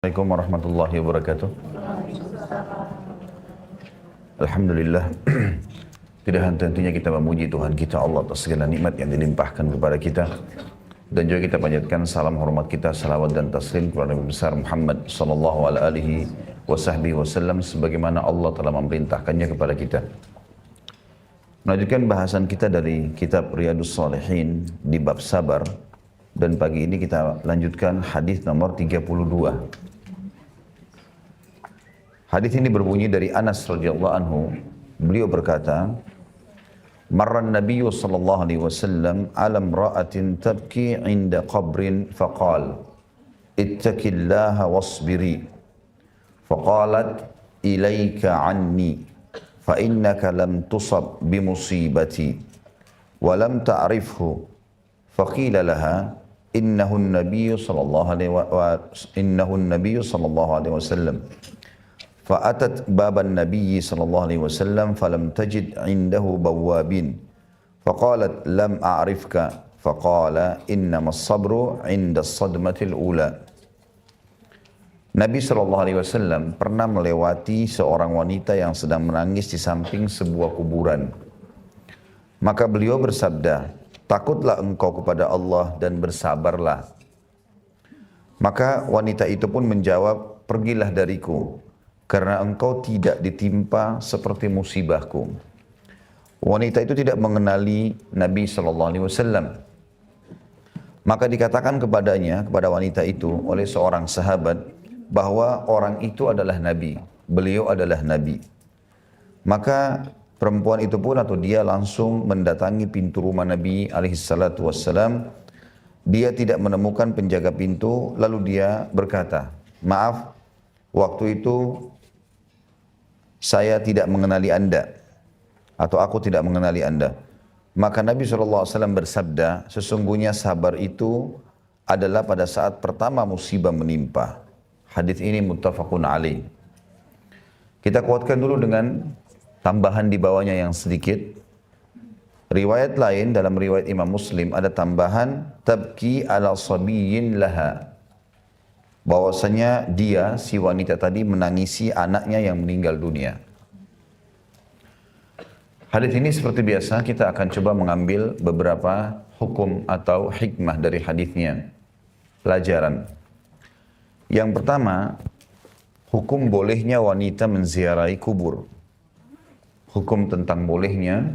Assalamualaikum warahmatullahi wabarakatuh. Alhamdulillah. Tidak henti-hentinya kita memuji Tuhan kita Allah atas segala nikmat yang dilimpahkan kepada kita. Dan juga kita panjatkan salam hormat kita, salawat dan taslim kepada Nabi besar Muhammad sallallahu alaihi wasallam sebagaimana Allah telah memerintahkannya kepada kita. Melanjutkan bahasan kita dari kitab Riyadhus Shalihin di bab sabar, dan pagi ini kita lanjutkan hadis nomor 32. Hadis ini berbunyi dari Anas radhiyallahu anhu. Beliau berkata, "Marran Nabiyyu sallallahu alaihi wasallam 'ala imra'atin tabki 'inda qabrin faqala, ittaqillaha wasbiri." Faqalat, "Ilaika 'anni, fa innaka lam tusab bimusibati wa lam ta'rifhu." Faqila laha, "Innahu an-nabiyyu sallallahu alaihi wasallam." فأتت باب النبي صلى الله عليه وسلم فلم تجد عنده بوابين فقالت لم أعرفك فقال إنما الصبر عند الصدمة الأولى. Nabi SAW pernah melewati seorang wanita yang sedang menangis di samping sebuah kuburan. Maka beliau bersabda, "Takutlah engkau kepada Allah dan bersabarlah." Maka wanita itu pun menjawab, "Pergilah dariku, karena engkau tidak ditimpa seperti musibahku." Wanita itu tidak mengenali Nabi SAW. Maka dikatakan kepadanya, kepada wanita itu oleh seorang sahabat, bahwa orang itu adalah Nabi, beliau adalah Nabi. Maka perempuan itu pun atau dia langsung mendatangi pintu rumah Nabi SAW. Dia tidak menemukan penjaga pintu, lalu dia berkata, "Maaf, waktu itu saya tidak mengenali Anda, atau aku tidak mengenali Anda." Maka Nabi SAW bersabda, sesungguhnya sabar itu adalah pada saat pertama musibah menimpa. Hadis ini muttafaqun alaih. Kita kuatkan dulu dengan tambahan di bawahnya yang sedikit. Riwayat lain, dalam riwayat Imam Muslim ada tambahan, tabki ala sabiyyin laha, bahwasanya dia, si wanita tadi, menangisi anaknya yang meninggal dunia. Hadis ini seperti biasa kita akan coba mengambil beberapa hukum atau hikmah dari hadisnya. Pelajaran. Yang pertama, hukum bolehnya wanita menziarahi kubur. Hukum tentang bolehnya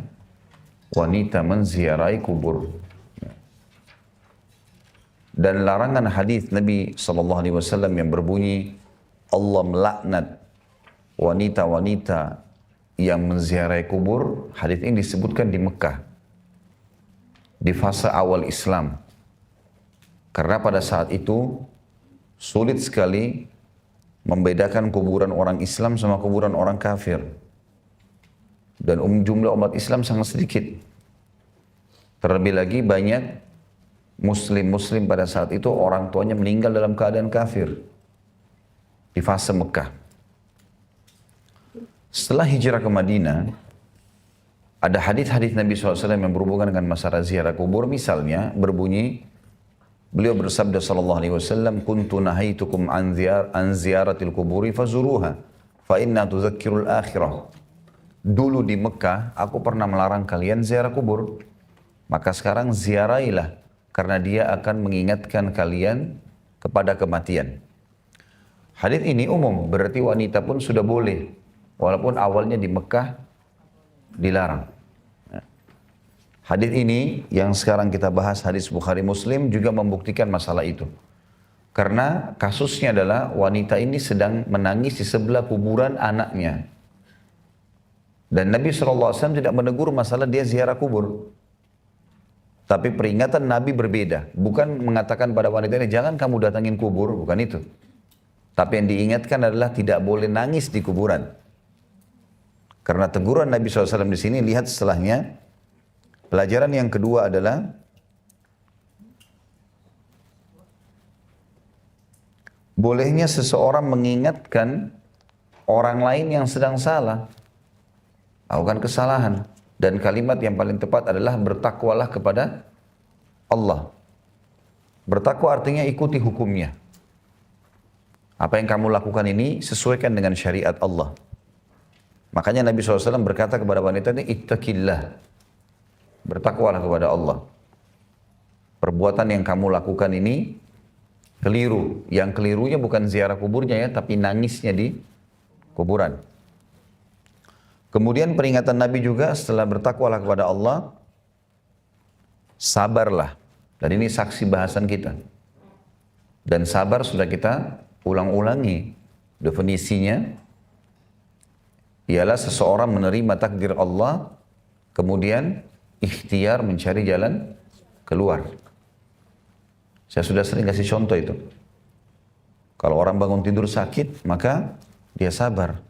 wanita menziarahi kubur. Dan larangan hadis Nabi SAW yang berbunyi, Allah melaknat wanita-wanita yang menziarahi kubur. Hadis ini disebutkan di Mekah, di fase awal Islam. Karena pada saat itu sulit sekali membedakan kuburan orang Islam sama kuburan orang kafir. Dan jumlah umat Islam sangat sedikit. Terlebih lagi banyak Muslim pada saat itu orang tuanya meninggal dalam keadaan kafir di fase Mekah. Setelah hijrah ke Madinah, ada hadis-hadis Nabi SAW yang berhubungan dengan masalah ziarah kubur. Misalnya berbunyi, beliau bersabda SAW, "Kuntu nahaitukum an ziyaratil kuburi fazuruha, fa inna tuzakkirul akhirah." Dulu di Mekah, aku pernah melarang kalian ziarah kubur. Maka sekarang ziarahilah, karena dia akan mengingatkan kalian kepada kematian. Hadis ini umum, berarti wanita pun sudah boleh, walaupun awalnya di Mekah dilarang. Hadis ini yang sekarang kita bahas, hadis Bukhari Muslim, juga membuktikan masalah itu. Karena kasusnya adalah wanita ini sedang menangis di sebelah kuburan anaknya. Dan Nabi SAW tidak menegur masalah dia ziarah kubur. Tapi peringatan Nabi berbeda. Bukan mengatakan pada wanita ini, jangan kamu datangin kubur, bukan itu. Tapi yang diingatkan adalah tidak boleh nangis di kuburan. Karena teguran Nabi SAW di sini, lihat setelahnya. Pelajaran yang kedua adalah, bolehnya seseorang mengingatkan orang lain yang sedang salah, melakukan kesalahan. Dan kalimat yang paling tepat adalah bertakwalah kepada Allah. Bertakwa artinya ikuti hukumnya. Apa yang kamu lakukan ini sesuaikan dengan syariat Allah. Makanya Nabi SAW berkata kepada wanita ini, ittaqillah. Bertakwalah kepada Allah. Perbuatan yang kamu lakukan ini keliru. Yang kelirunya bukan ziarah kuburnya ya, tapi nangisnya di kuburan. Kemudian peringatan Nabi juga setelah bertakwalah kepada Allah, sabarlah. Dan ini saksi bahasan kita. Dan sabar sudah kita ulang-ulangi. Definisinya ialah seseorang menerima takdir Allah, kemudian ikhtiar mencari jalan keluar. Saya sudah sering kasih contoh itu. Kalau orang bangun tidur sakit, maka dia sabar.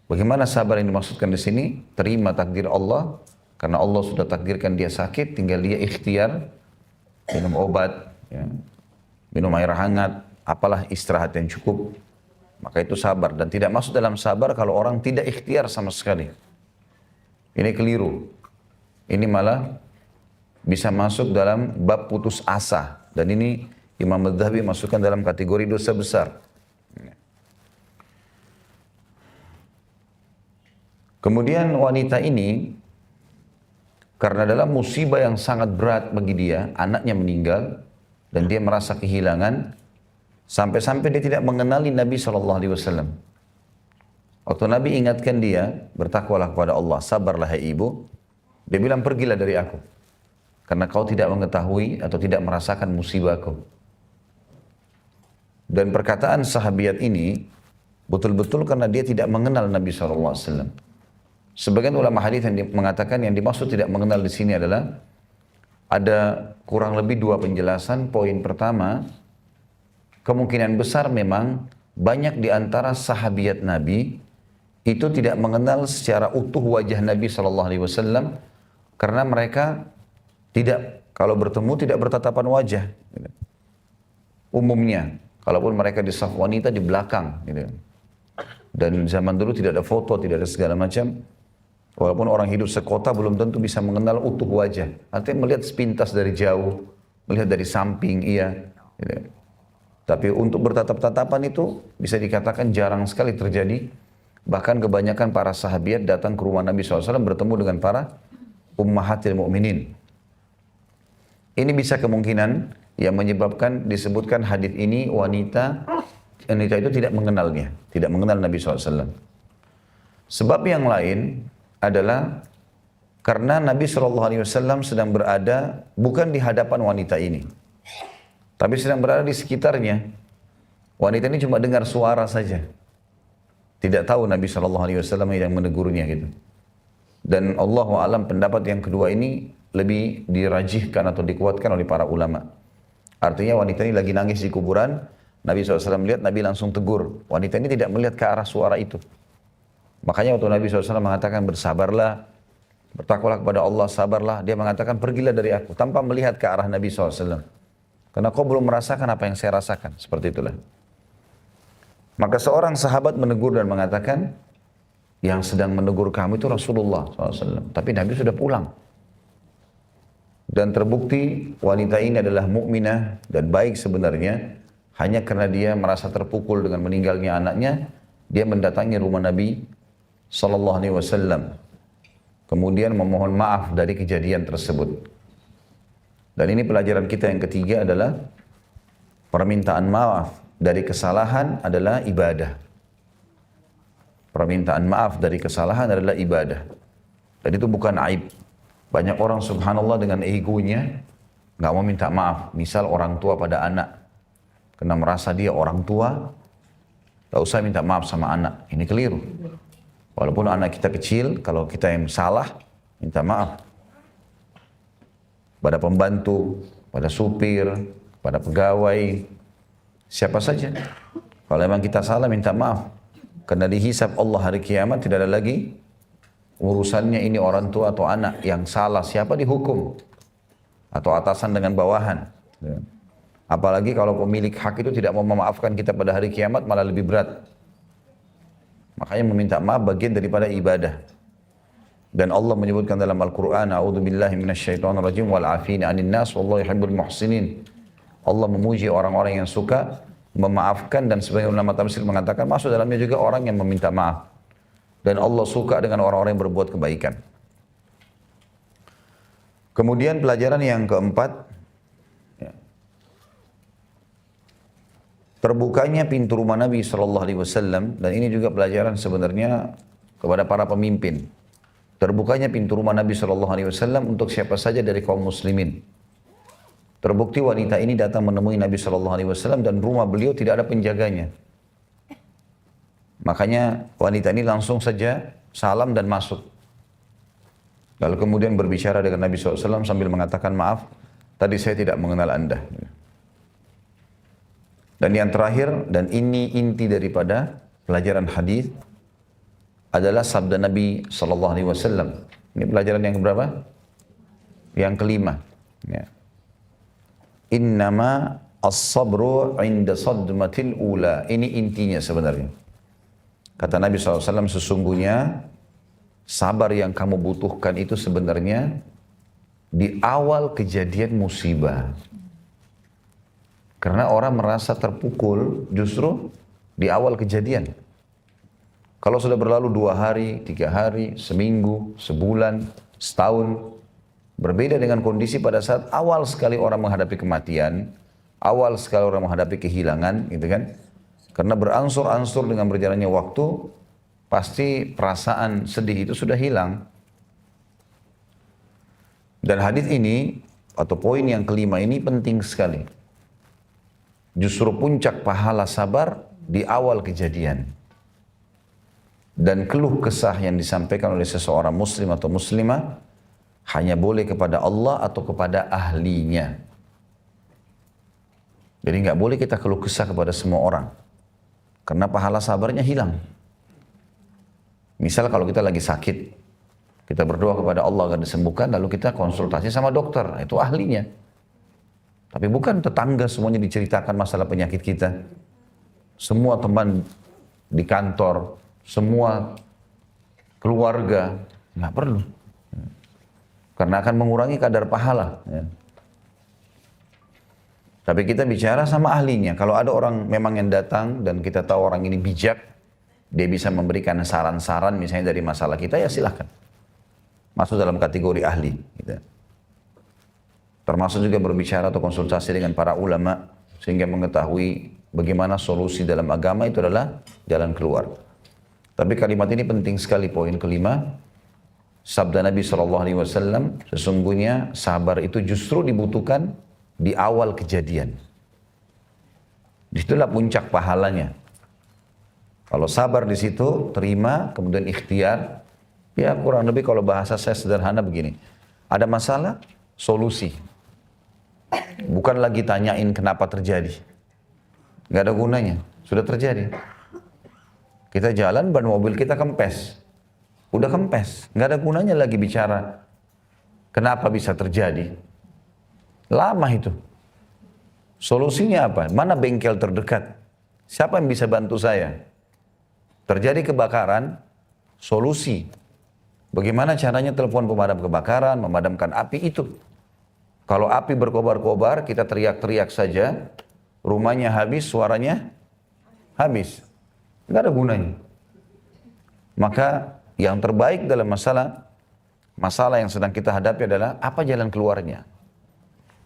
Bagaimana sabar yang dimaksudkan di sini? Terima takdir Allah, karena Allah sudah takdirkan dia sakit, tinggal dia ikhtiar, minum obat, ya, minum air hangat, apalah istirahat yang cukup. Maka itu sabar. Dan tidak masuk dalam sabar kalau orang tidak ikhtiar sama sekali. Ini keliru. Ini malah bisa masuk dalam bab putus asa. Dan ini Imam Adz-Dzahabi masukkan dalam kategori dosa besar. Kemudian wanita ini, karena dalam musibah yang sangat berat bagi dia, anaknya meninggal, dan dia merasa kehilangan, sampai-sampai dia tidak mengenali Nabi SAW. Waktu Nabi ingatkan dia, bertakwalah kepada Allah, sabarlah hai ibu. Dia bilang, pergilah dari aku. Karena kau tidak mengetahui atau tidak merasakan musibahku. Dan perkataan sahabiat ini, betul-betul karena dia tidak mengenal Nabi SAW. Sebagian ulama hadis yang mengatakan yang dimaksud tidak mengenal di sini adalah, ada kurang lebih dua penjelasan. Poin pertama, kemungkinan besar memang banyak di antara sahabiat Nabi itu tidak mengenal secara utuh wajah Nabi SAW karena mereka tidak, kalau bertemu tidak bertatapan wajah. Umumnya, kalaupun mereka di saf wanita di belakang. Dan zaman dulu tidak ada foto, tidak ada segala macam. Walaupun orang hidup sekota belum tentu bisa mengenal utuh wajah. Artinya melihat sepintas dari jauh, melihat dari samping, iya. Tapi untuk bertatap-tatapan itu bisa dikatakan jarang sekali terjadi. Bahkan kebanyakan para sahabiat datang ke rumah Nabi SAW bertemu dengan para ummahatil mu'minin. Ini bisa kemungkinan yang menyebabkan disebutkan hadis ini wanita itu tidak mengenalnya, tidak mengenal Nabi SAW. Sebab yang lain adalah karena Nabi SAW sedang berada bukan di hadapan wanita ini, tapi sedang berada di sekitarnya. Wanita ini cuma dengar suara saja. Tidak tahu Nabi SAW yang menegurnya gitu. Dan Allahu a'lam pendapat yang kedua ini lebih dirajihkan atau dikuatkan oleh para ulama. Artinya wanita ini lagi nangis di kuburan, Nabi SAW melihat, Nabi langsung tegur. Wanita ini tidak melihat ke arah suara itu. Makanya waktu Nabi SAW mengatakan bersabarlah, bertakwalah kepada Allah, sabarlah. Dia mengatakan pergilah dari aku, tanpa melihat ke arah Nabi SAW. Karena kau belum merasakan apa yang saya rasakan. Seperti itulah. Maka seorang sahabat menegur dan mengatakan, yang sedang menegur kamu itu Rasulullah SAW. Tapi Nabi sudah pulang. Dan terbukti wanita ini adalah mukminah dan baik sebenarnya. Hanya karena dia merasa terpukul dengan meninggalnya anaknya, dia mendatangi rumah Nabi SAW. Kemudian memohon maaf dari kejadian tersebut. Dan ini pelajaran kita yang ketiga adalah permintaan maaf dari kesalahan adalah ibadah. Permintaan maaf dari kesalahan adalah ibadah. Dan itu bukan aib. Banyak orang subhanallah dengan egonya nggak mau minta maaf. Misal orang tua pada anak. Karena merasa dia orang tua, nggak usah minta maaf sama anak. Ini keliru. Walaupun anak kita kecil, kalau kita yang salah, minta maaf. Pada pembantu, pada supir, pada pegawai, siapa saja. Kalau memang kita salah, minta maaf. Karena dihisab Allah hari kiamat tidak ada lagi urusannya ini orang tua atau anak yang salah. Siapa dihukum? Atau atasan dengan bawahan. Apalagi kalau pemilik hak itu tidak mau memaafkan kita pada hari kiamat, malah lebih berat. Makanya meminta maaf bagian daripada ibadah. Dan Allah menyebutkan dalam Al-Quran, A'udzubillahi minasyaitonirrajim wal 'afina 'anil nas wallahu yuhibbul muhsinin. Allah memuji orang-orang yang suka memaafkan, dan sebagian ulama tafsir mengatakan masuk dalamnya juga orang yang meminta maaf. Dan Allah suka dengan orang-orang yang berbuat kebaikan. Kemudian pelajaran yang keempat, ya, terbukanya pintu rumah Nabi SAW, dan ini juga pelajaran sebenarnya kepada para pemimpin. Terbukanya pintu rumah Nabi SAW untuk siapa saja dari kaum muslimin. Terbukti wanita ini datang menemui Nabi SAW dan rumah beliau tidak ada penjaganya. Makanya wanita ini langsung saja salam dan masuk. Lalu kemudian berbicara dengan Nabi SAW sambil mengatakan, maaf, tadi saya tidak mengenal Anda. Dan yang terakhir, dan ini inti daripada pelajaran hadis, adalah sabda Nabi SAW. Ini pelajaran yang berapa? Yang kelima. Ya. Innama as-sabru inda sadmatil ula. Ini intinya sebenarnya. Kata Nabi SAW, sesungguhnya sabar yang kamu butuhkan itu sebenarnya di awal kejadian musibah. Karena orang merasa terpukul justru di awal kejadian. Kalau sudah berlalu 2 hari, 3 hari, seminggu, sebulan, setahun, berbeda dengan kondisi pada saat awal sekali orang menghadapi kematian, awal sekali orang menghadapi kehilangan, gitu kan? Karena berangsur-angsur dengan berjalannya waktu, pasti perasaan sedih itu sudah hilang. Dan hadis ini, atau poin yang kelima ini penting sekali. Justru puncak pahala sabar di awal kejadian. Dan keluh kesah yang disampaikan oleh seseorang muslim atau muslimah hanya boleh kepada Allah atau kepada ahlinya. Jadi nggak boleh kita keluh kesah kepada semua orang. Karena pahala sabarnya hilang. Misal kalau kita lagi sakit, kita berdoa kepada Allah agar disembuhkan, lalu kita konsultasi sama dokter, itu ahlinya. Tapi bukan tetangga semuanya diceritakan masalah penyakit kita. Semua teman di kantor, semua keluarga, nggak perlu. Karena akan mengurangi kadar pahala. Ya. Tapi kita bicara sama ahlinya. Kalau ada orang memang yang datang dan kita tahu orang ini bijak, dia bisa memberikan saran-saran misalnya dari masalah kita, ya silahkan. Masuk dalam kategori ahli. Gitu. Termasuk juga berbicara atau konsultasi dengan para ulama, sehingga mengetahui bagaimana solusi dalam agama itu adalah jalan keluar. Tapi kalimat ini penting sekali, poin kelima. Sabda Nabi SAW, sesungguhnya sabar itu justru dibutuhkan di awal kejadian. Disitulah puncak pahalanya. Kalau sabar di situ, terima, kemudian ikhtiar. Ya kurang lebih kalau bahasa saya sederhana begini. Ada masalah, solusi. Bukan lagi tanyain kenapa terjadi. Gak ada gunanya, sudah terjadi. Kita jalan, ban mobil kita kempes. Udah kempes, gak ada gunanya lagi bicara kenapa bisa terjadi. Lama itu. Solusinya apa? Mana bengkel terdekat? Siapa yang bisa bantu saya? Terjadi kebakaran, solusi. Bagaimana caranya telepon pemadam kebakaran, memadamkan api itu. Kalau api berkobar-kobar, kita teriak-teriak saja, rumahnya habis, suaranya habis. Nggak ada gunanya. Maka yang terbaik dalam masalah yang sedang kita hadapi adalah apa jalan keluarnya.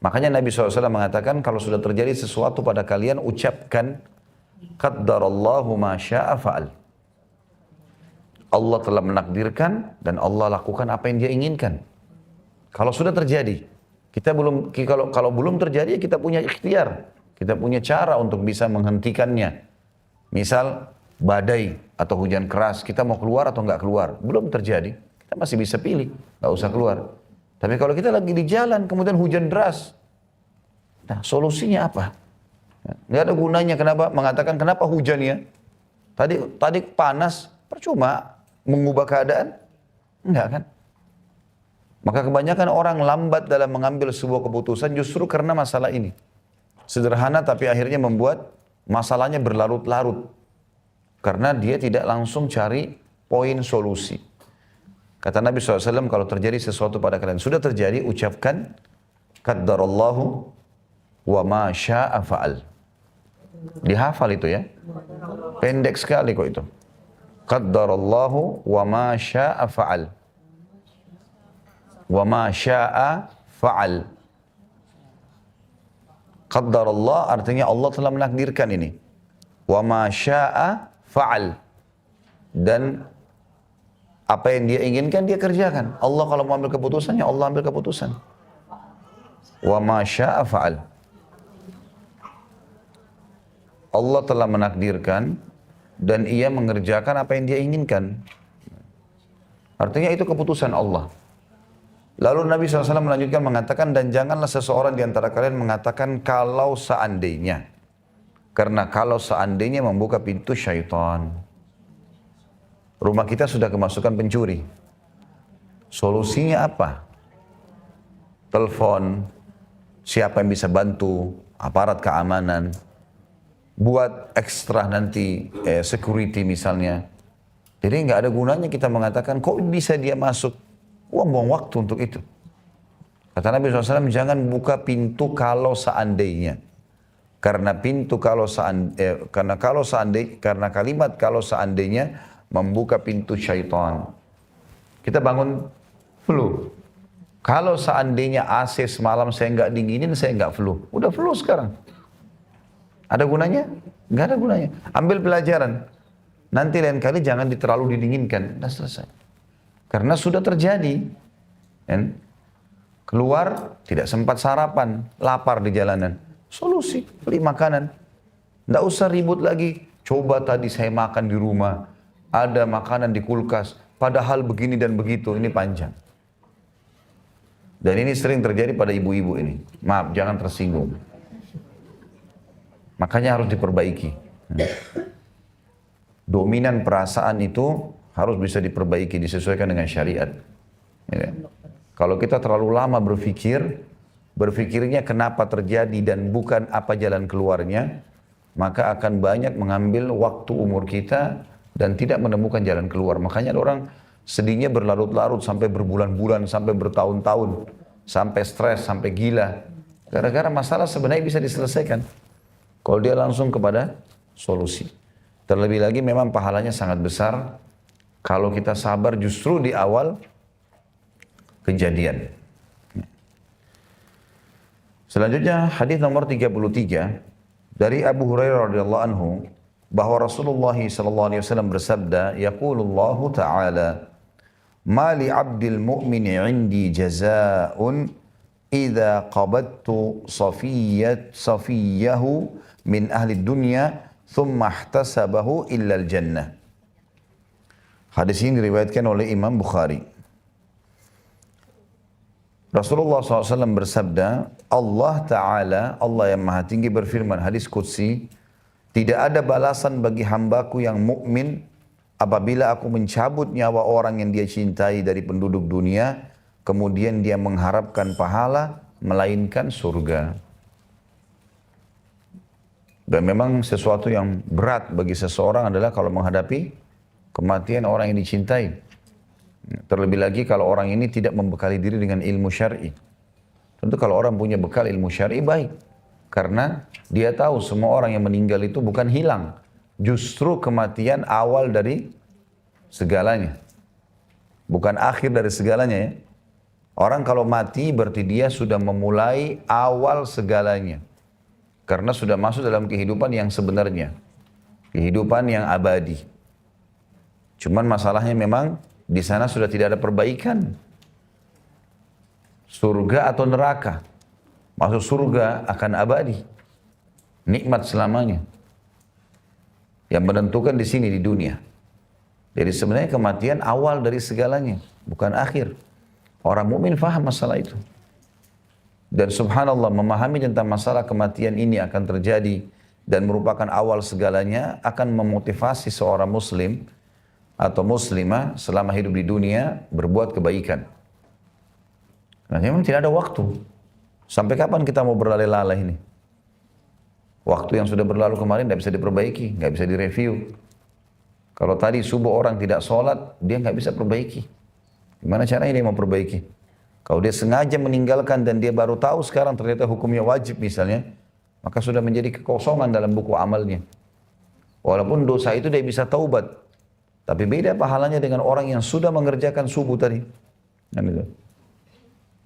Makanya Nabi SAW mengatakan kalau sudah terjadi sesuatu pada kalian, ucapkan qaddarallahu ma syaa fa'al. Allah telah menakdirkan dan Allah lakukan apa yang dia inginkan. Kalau sudah terjadi, kita kalau belum terjadi kita punya ikhtiar, kita punya cara untuk bisa menghentikannya. Misal badai atau hujan keras, kita mau keluar atau nggak keluar, belum terjadi, kita masih bisa pilih, nggak usah keluar. Tapi kalau kita lagi di jalan, kemudian hujan deras, nah solusinya apa? Nggak ada gunanya mengatakan kenapa hujannya? Tadi panas, percuma mengubah keadaan, enggak kan? Maka kebanyakan orang lambat dalam mengambil sebuah keputusan justru karena masalah ini. Sederhana tapi akhirnya membuat masalahnya berlarut-larut. Karena dia tidak langsung cari poin solusi. Kata Nabi SAW, kalau terjadi sesuatu pada kalian, sudah terjadi, ucapkan qaddarallahu wa ma syaa fa'al. Dihafal itu ya. Pendek sekali kok itu. Qaddarallahu wa ma syaa fa'al. Wa ma syaa fa'al. Qaddarallah artinya Allah telah menakdirkan ini. Wa ma syaa fa'al. Dan apa yang dia inginkan dia kerjakan. Allah kalau mau ambil keputusannya Allah ambil keputusan. Wa ma syaa fa'al. Allah telah menakdirkan dan ia mengerjakan apa yang dia inginkan. Artinya itu keputusan Allah. Lalu Nabi SAW melanjutkan mengatakan, dan janganlah seseorang di antara kalian mengatakan kalau seandainya. Karena kalau seandainya membuka pintu syaitan. Rumah kita sudah kemasukan pencuri. Solusinya apa? Telepon, siapa yang bisa bantu, aparat keamanan, buat ekstra nanti security misalnya. Jadi nggak ada gunanya kita mengatakan kok bisa dia masuk, buang waktu untuk itu. Kata Nabi SAW, jangan buka pintu kalau seandainya. Karena karena kalimat kalau seandainya membuka pintu syaitan. Kita bangun flu. Kalau seandainya AC semalam saya nggak dinginin, saya nggak flu. Udah flu sekarang. Ada gunanya? Nggak ada gunanya. Ambil pelajaran. Nanti lain kali jangan terlalu didinginkan. Udah selesai. Karena sudah terjadi. Dan keluar, tidak sempat sarapan. Lapar di jalanan. Solusi, beli makanan. Nggak usah ribut lagi. Coba tadi saya makan di rumah. Ada makanan di kulkas. Padahal begini dan begitu. Ini panjang. Dan ini sering terjadi pada ibu-ibu ini. Maaf, jangan tersinggung. Makanya harus diperbaiki. Dominan perasaan itu harus bisa diperbaiki, disesuaikan dengan syariat. Ya. Kalau kita terlalu lama berpikirnya kenapa terjadi dan bukan apa jalan keluarnya, maka akan banyak mengambil waktu umur kita dan tidak menemukan jalan keluar. Makanya ada orang sedihnya berlarut-larut sampai berbulan-bulan, sampai bertahun-tahun, sampai stres, sampai gila. Gara-gara masalah sebenarnya bisa diselesaikan. Kalau dia langsung kepada solusi. Terlebih lagi memang pahalanya sangat besar kalau kita sabar justru di awal kejadian. Selanjutnya hadis nomor 33 dari Abu Hurairah radhiyallahu anhu bahwa Rasulullah sallallahu alaihi wasallam bersabda, yaqulullahu ta'ala, "Ma li 'abdil mu'mini 'indi jazaa'un idza qabattu safiyahu min ahli dunya thumma ihtasabahu illa al-jannah." Hadis ini diriwayatkan oleh Imam Bukhari. Rasulullah SAW bersabda, Allah Ta'ala, Allah yang Maha Tinggi berfirman, hadis Qudsi, tidak ada balasan bagi hambaku yang mukmin apabila aku mencabut nyawa orang yang dia cintai dari penduduk dunia, kemudian dia mengharapkan pahala, melainkan surga. Dan memang sesuatu yang berat bagi seseorang adalah kalau menghadapi kematian orang yang dicintai. Terlebih lagi kalau orang ini tidak membekali diri dengan ilmu syar'i. Tentu kalau orang punya bekal ilmu syar'i baik. Karena dia tahu semua orang yang meninggal itu bukan hilang. Justru kematian awal dari segalanya. Bukan akhir dari segalanya ya. Orang kalau mati berarti dia sudah memulai awal segalanya. Karena sudah masuk dalam kehidupan yang sebenarnya. Kehidupan yang abadi. Cuman masalahnya memang di sana sudah tidak ada perbaikan. Surga atau neraka. Masuk surga akan abadi. Nikmat selamanya. Yang menentukan di sini di dunia. Jadi sebenarnya kematian awal dari segalanya, bukan akhir. Orang mukmin faham masalah itu. Dan subhanallah memahami tentang masalah kematian ini akan terjadi dan merupakan awal segalanya akan memotivasi seorang muslim atau muslimah selama hidup di dunia berbuat kebaikan. Karena memang tidak ada waktu. Sampai kapan kita mau berlalai-lalai ini? Waktu yang sudah berlalu kemarin tidak bisa diperbaiki, nggak bisa direview. Kalau tadi subuh orang tidak sholat, dia nggak bisa perbaiki. Gimana caranya dia mau perbaiki? Kalau dia sengaja meninggalkan dan dia baru tahu sekarang ternyata hukumnya wajib misalnya, maka sudah menjadi kekosongan dalam buku amalnya. Walaupun dosa itu dia bisa taubat, tapi beda pahalanya dengan orang yang sudah mengerjakan subuh tadi. Kan itu.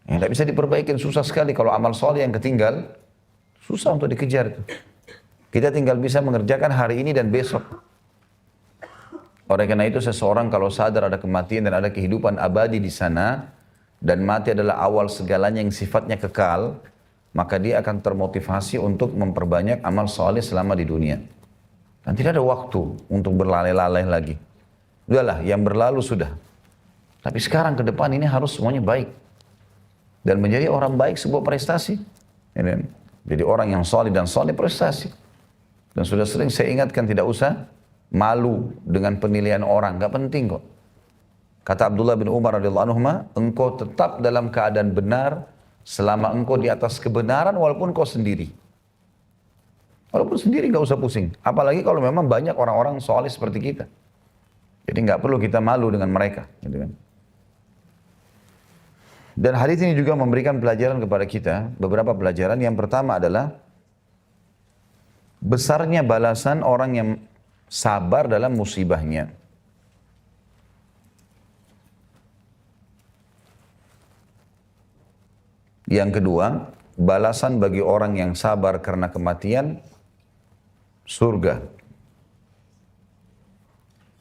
Yang tidak bisa diperbaiki, susah sekali kalau amal soleh yang ketinggal, susah untuk dikejar itu. Kita tinggal bisa mengerjakan hari ini dan besok. Oleh karena itu seseorang kalau sadar ada kematian dan ada kehidupan abadi di sana, dan mati adalah awal segalanya yang sifatnya kekal, maka dia akan termotivasi untuk memperbanyak amal soleh selama di dunia. Dan tidak ada waktu untuk berlalai-lalai lagi. Udahlah, yang berlalu sudah. Tapi sekarang ke depan ini harus semuanya baik. Dan menjadi orang baik sebuah prestasi. Jadi orang yang soleh dan soleh prestasi. Dan sudah sering saya ingatkan, tidak usah malu dengan penilaian orang. Gak penting kok. Kata Abdullah bin Umar radhiyallahu anhu, engkau tetap dalam keadaan benar selama engkau di atas kebenaran walaupun kau sendiri. Walaupun sendiri gak usah pusing. Apalagi kalau memang banyak orang-orang soleh seperti kita. Jadi gak perlu kita malu dengan mereka. Gitu kan. Dan hadis ini juga memberikan pelajaran kepada kita, beberapa pelajaran. Yang pertama adalah besarnya balasan orang yang sabar dalam musibahnya. Yang kedua, balasan bagi orang yang sabar karena kematian, surga.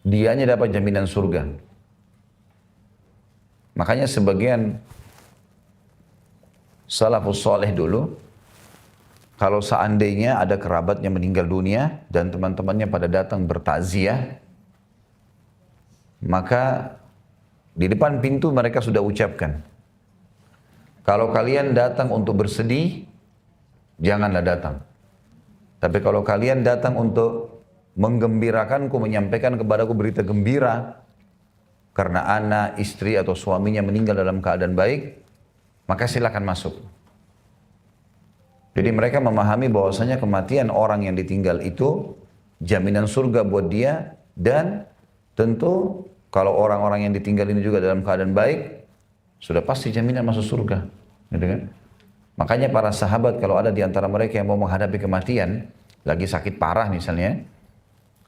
Dianya dapat jaminan surga. Makanya sebagian salafus soleh dulu, kalau seandainya ada kerabatnya meninggal dunia dan teman-temannya pada datang bertakziah, maka di depan pintu mereka sudah ucapkan, kalau kalian datang untuk bersedih, janganlah datang. Tapi kalau kalian datang untuk menggembirakanku, menyampaikan kepadaku berita gembira, karena anak, istri atau suaminya meninggal dalam keadaan baik, maka silakan masuk. Jadi mereka memahami bahwasanya kematian orang yang ditinggal itu jaminan surga buat dia, dan tentu kalau orang-orang yang ditinggal ini juga dalam keadaan baik, sudah pasti jaminan masuk surga. Gitu kan? Makanya para sahabat kalau ada di antara mereka yang mau menghadapi kematian, lagi sakit parah misalnya,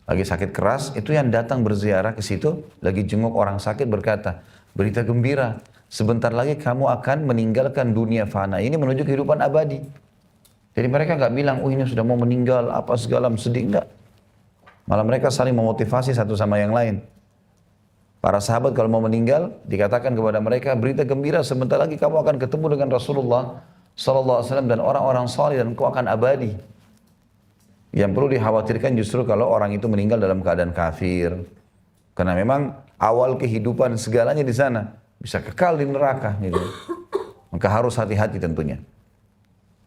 lagi sakit keras, itu yang datang berziarah ke situ, lagi jenguk orang sakit berkata, berita gembira, sebentar lagi kamu akan meninggalkan dunia fana ini menuju kehidupan abadi. Jadi mereka nggak bilang, oh ini sudah mau meninggal, apa segala, sedih, enggak. Malah mereka saling memotivasi satu sama yang lain. Para sahabat kalau mau meninggal, dikatakan kepada mereka, berita gembira, sebentar lagi kamu akan ketemu dengan Rasulullah SAW dan orang-orang saleh dan kau akan abadi. Yang perlu dikhawatirkan justru kalau orang itu meninggal dalam keadaan kafir. Karena memang awal kehidupan segalanya di sana. Bisa kekal di neraka. Gitu. Maka harus hati-hati tentunya.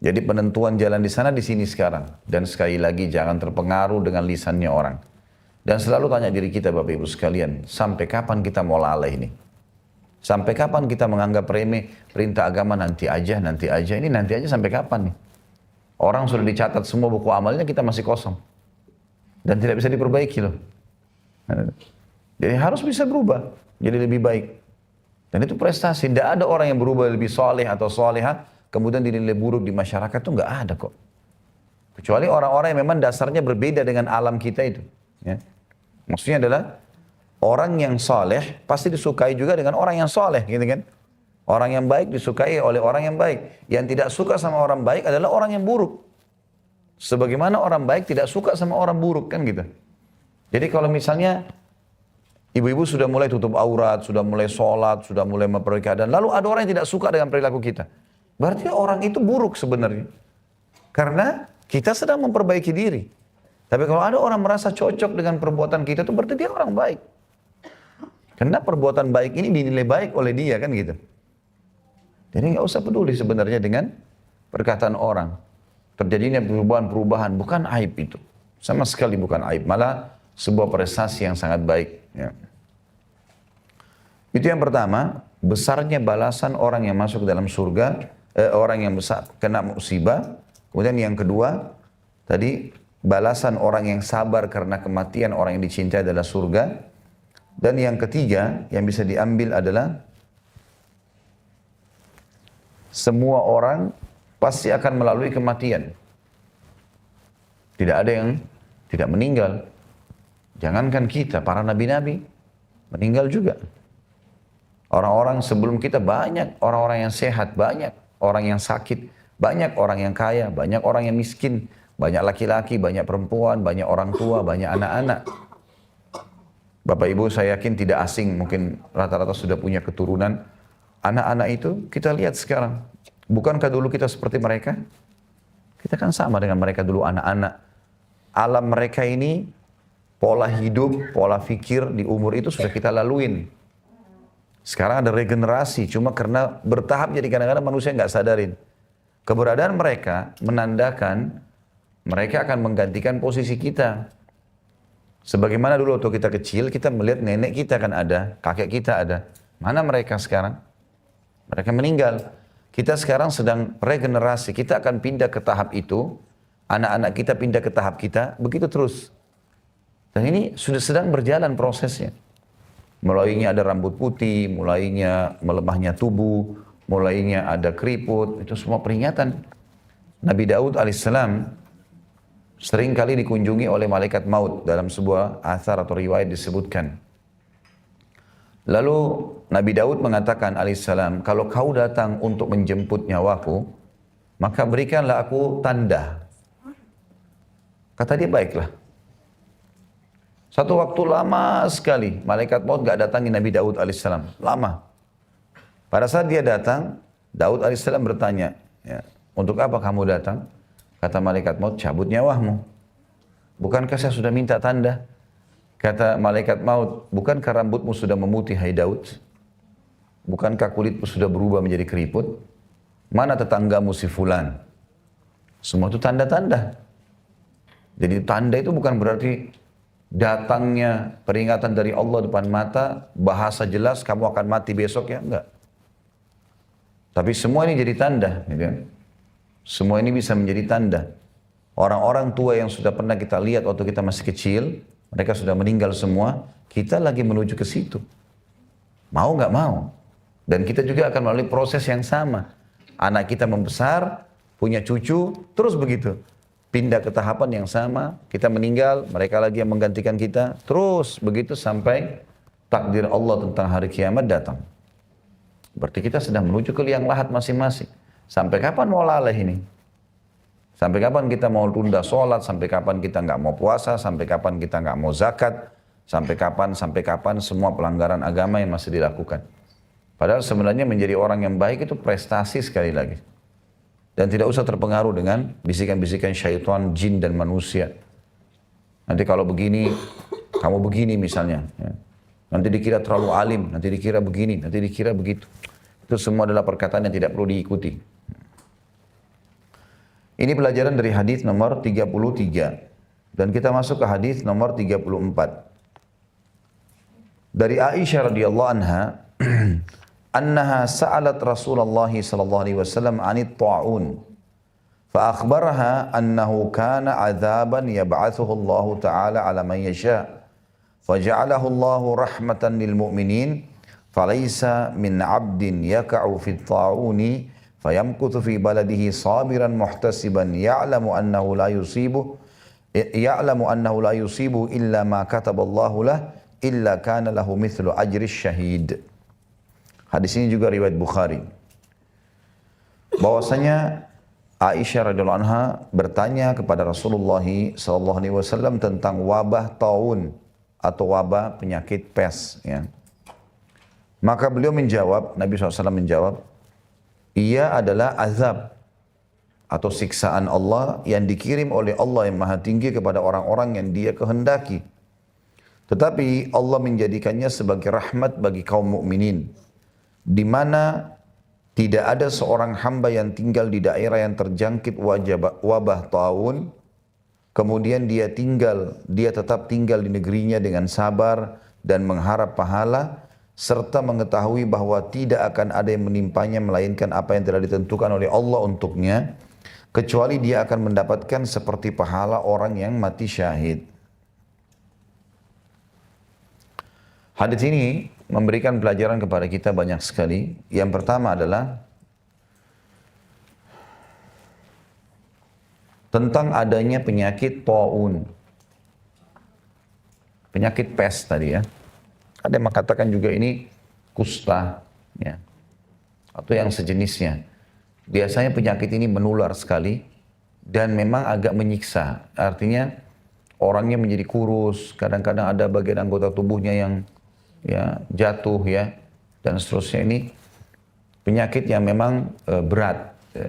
Jadi penentuan jalan di sana di sini sekarang. Dan sekali lagi jangan terpengaruh dengan lisannya orang. Dan selalu tanya diri kita Bapak Ibu sekalian, sampai kapan kita mau lalai ini? Sampai kapan kita menganggap remeh perintah agama nanti aja, ini nanti aja sampai kapan nih? Orang sudah dicatat semua buku amalnya, kita masih kosong. Dan tidak bisa diperbaiki loh. Jadi harus bisa berubah, jadi lebih baik. Dan itu prestasi, tidak ada orang yang berubah lebih soleh atau soleha, kemudian dinilai buruk di masyarakat itu nggak ada kok. Kecuali orang-orang yang memang dasarnya berbeda dengan alam kita itu. Ya. Maksudnya adalah orang yang soleh pasti disukai juga dengan orang yang soleh, gitu kan? Orang yang baik disukai oleh orang yang baik. Yang tidak suka sama orang baik adalah orang yang buruk. Sebagaimana orang baik tidak suka sama orang buruk, kan gitu. Jadi kalau misalnya ibu-ibu sudah mulai tutup aurat, sudah mulai sholat, sudah mulai memperbaiki keadaan, lalu ada orang yang tidak suka dengan perilaku kita, berarti orang itu buruk sebenarnya. Karena kita sedang memperbaiki diri. Tapi kalau ada orang merasa cocok dengan perbuatan kita, itu berarti dia orang baik. Karena perbuatan baik ini dinilai baik oleh dia, kan gitu. Jadi nggak usah peduli sebenarnya dengan perkataan orang. Terjadinya perubahan-perubahan bukan aib itu. Sama sekali bukan aib. Malah sebuah prestasi yang sangat baik. Ya. Itu yang pertama, besarnya balasan orang yang masuk ke dalam surga, orang yang kena musibah. Kemudian yang kedua, tadi balasan orang yang sabar karena kematian orang yang dicintai adalah surga. Dan yang ketiga yang bisa diambil adalah semua orang pasti akan melalui kematian. Tidak ada yang tidak meninggal. Jangankan kita, para nabi-nabi meninggal juga. Orang-orang sebelum kita banyak, orang-orang yang sehat banyak, orang yang sakit banyak, orang yang kaya, banyak orang yang miskin, banyak laki-laki, banyak perempuan, banyak orang tua, banyak anak-anak. Bapak Ibu saya yakin tidak asing, mungkin rata-rata sudah punya keturunan. Anak-anak itu kita lihat sekarang. Bukankah dulu kita seperti mereka? Kita kan sama dengan mereka dulu anak-anak. Alam mereka ini, pola hidup, pola fikir di umur itu sudah kita laluin. Sekarang ada regenerasi, cuma karena bertahap jadi kadang-kadang manusia nggak sadarin. Keberadaan mereka menandakan mereka akan menggantikan posisi kita. Sebagaimana dulu waktu kita kecil, kita melihat nenek kita kan ada, kakek kita ada. Mana mereka sekarang? Mereka meninggal. Kita sekarang sedang regenerasi, kita akan pindah ke tahap itu, anak-anak kita pindah ke tahap kita, begitu terus. Dan ini sudah sedang berjalan prosesnya. Mulainya ada rambut putih, mulainya melemahnya tubuh, mulainya ada keriput, itu semua peringatan. Nabi Daud alaihissalam sering kali dikunjungi oleh malaikat maut dalam sebuah athar atau riwayat disebutkan. Lalu Nabi Daud mengatakan alaihissalam, kalau kau datang untuk menjemput nyawaku, maka berikanlah aku tanda. Kata dia, baiklah. Satu waktu lama sekali, malaikat maut gak datangi Nabi Daud alaihissalam. Lama. Pada saat dia datang, Daud alaihissalam bertanya, ya, untuk apa kamu datang? Kata malaikat maut, cabut nyawahmu. Bukankah saya sudah minta tanda? Kata malaikat maut, bukankah rambutmu sudah memutih, hai Daud? Bukankah kulitmu sudah berubah menjadi keriput? Mana tetanggamu si fulan? Semua itu tanda-tanda. Jadi tanda itu bukan berarti datangnya peringatan dari Allah depan mata, bahasa jelas kamu akan mati besok, ya enggak. Tapi semua ini jadi tanda, gitu kan? Semua ini bisa menjadi tanda. Orang-orang tua yang sudah pernah kita lihat waktu kita masih kecil, mereka sudah meninggal semua, kita lagi menuju ke situ. Mau nggak mau. Dan kita juga akan melalui proses yang sama. Anak kita membesar, punya cucu, terus begitu. Pindah ke tahapan yang sama, kita meninggal, mereka lagi yang menggantikan kita, terus begitu sampai takdir Allah tentang hari kiamat datang. Berarti kita sedang menuju ke liang lahat masing-masing. Sampai kapan mau laleh ini? Sampai kapan kita mau tunda sholat, sampai kapan kita nggak mau puasa, sampai kapan kita nggak mau zakat, sampai kapan semua pelanggaran agama yang masih dilakukan. Padahal sebenarnya menjadi orang yang baik itu prestasi sekali lagi. Dan tidak usah terpengaruh dengan bisikan-bisikan syaitan, jin dan manusia. Nanti kalau begini, kamu begini misalnya. Ya. Nanti dikira terlalu alim, nanti dikira begini, nanti dikira begitu. Itu semua adalah perkataan yang tidak perlu diikuti. Ini pelajaran dari hadis nomor 33. Dan kita masuk ke hadis nomor 34. Dari Aisyah radhiyallahu anha, annaha sa'alat Rasulullah sallallahu alaihi wasallam 'anit ta'un. Fa akhbaraha annahu kana 'adzaban yab'athuhu Allah ta'ala 'ala man yasha'. Faja'alahu Allah rahmatan lil mu'minin, falaysa min 'abdin yaka'u fit ta'uni fayamkuthu fi baladihi sabiran muhtasiban ya'lamu annahu la yusibu illa ma kataballahu lah illa kana lahu mithlu ajri syahid. Hadis ini juga riwayat Bukhari. Bahwasanya Aisyah radhiyallahu anha bertanya kepada Rasulullah sallallahu alaihi wasallam tentang wabah taun atau wabah penyakit pes, ya. Maka beliau menjawab, Nabi SAW menjawab, ia adalah azab atau siksaan Allah yang dikirim oleh Allah yang Maha Tinggi kepada orang-orang yang Dia kehendaki. Tetapi Allah menjadikannya sebagai rahmat bagi kaum mukminin, di mana tidak ada seorang hamba yang tinggal di daerah yang terjangkit wabah taun, kemudian dia tetap tinggal di negerinya dengan sabar dan mengharap pahala, serta mengetahui bahwa tidak akan ada yang menimpanya melainkan apa yang telah ditentukan oleh Allah untuknya, kecuali dia akan mendapatkan seperti pahala orang yang mati syahid. Hadis ini memberikan pelajaran kepada kita banyak sekali. Yang pertama adalah tentang adanya penyakit taun. Penyakit pes tadi ya. Ada yang mengatakan juga ini kusta, ya, atau yang sejenisnya. Biasanya penyakit ini menular sekali dan memang agak menyiksa. Artinya orangnya menjadi kurus, kadang-kadang ada bagian anggota tubuhnya yang ya jatuh ya, dan seterusnya. Ini penyakit yang memang berat. Ya.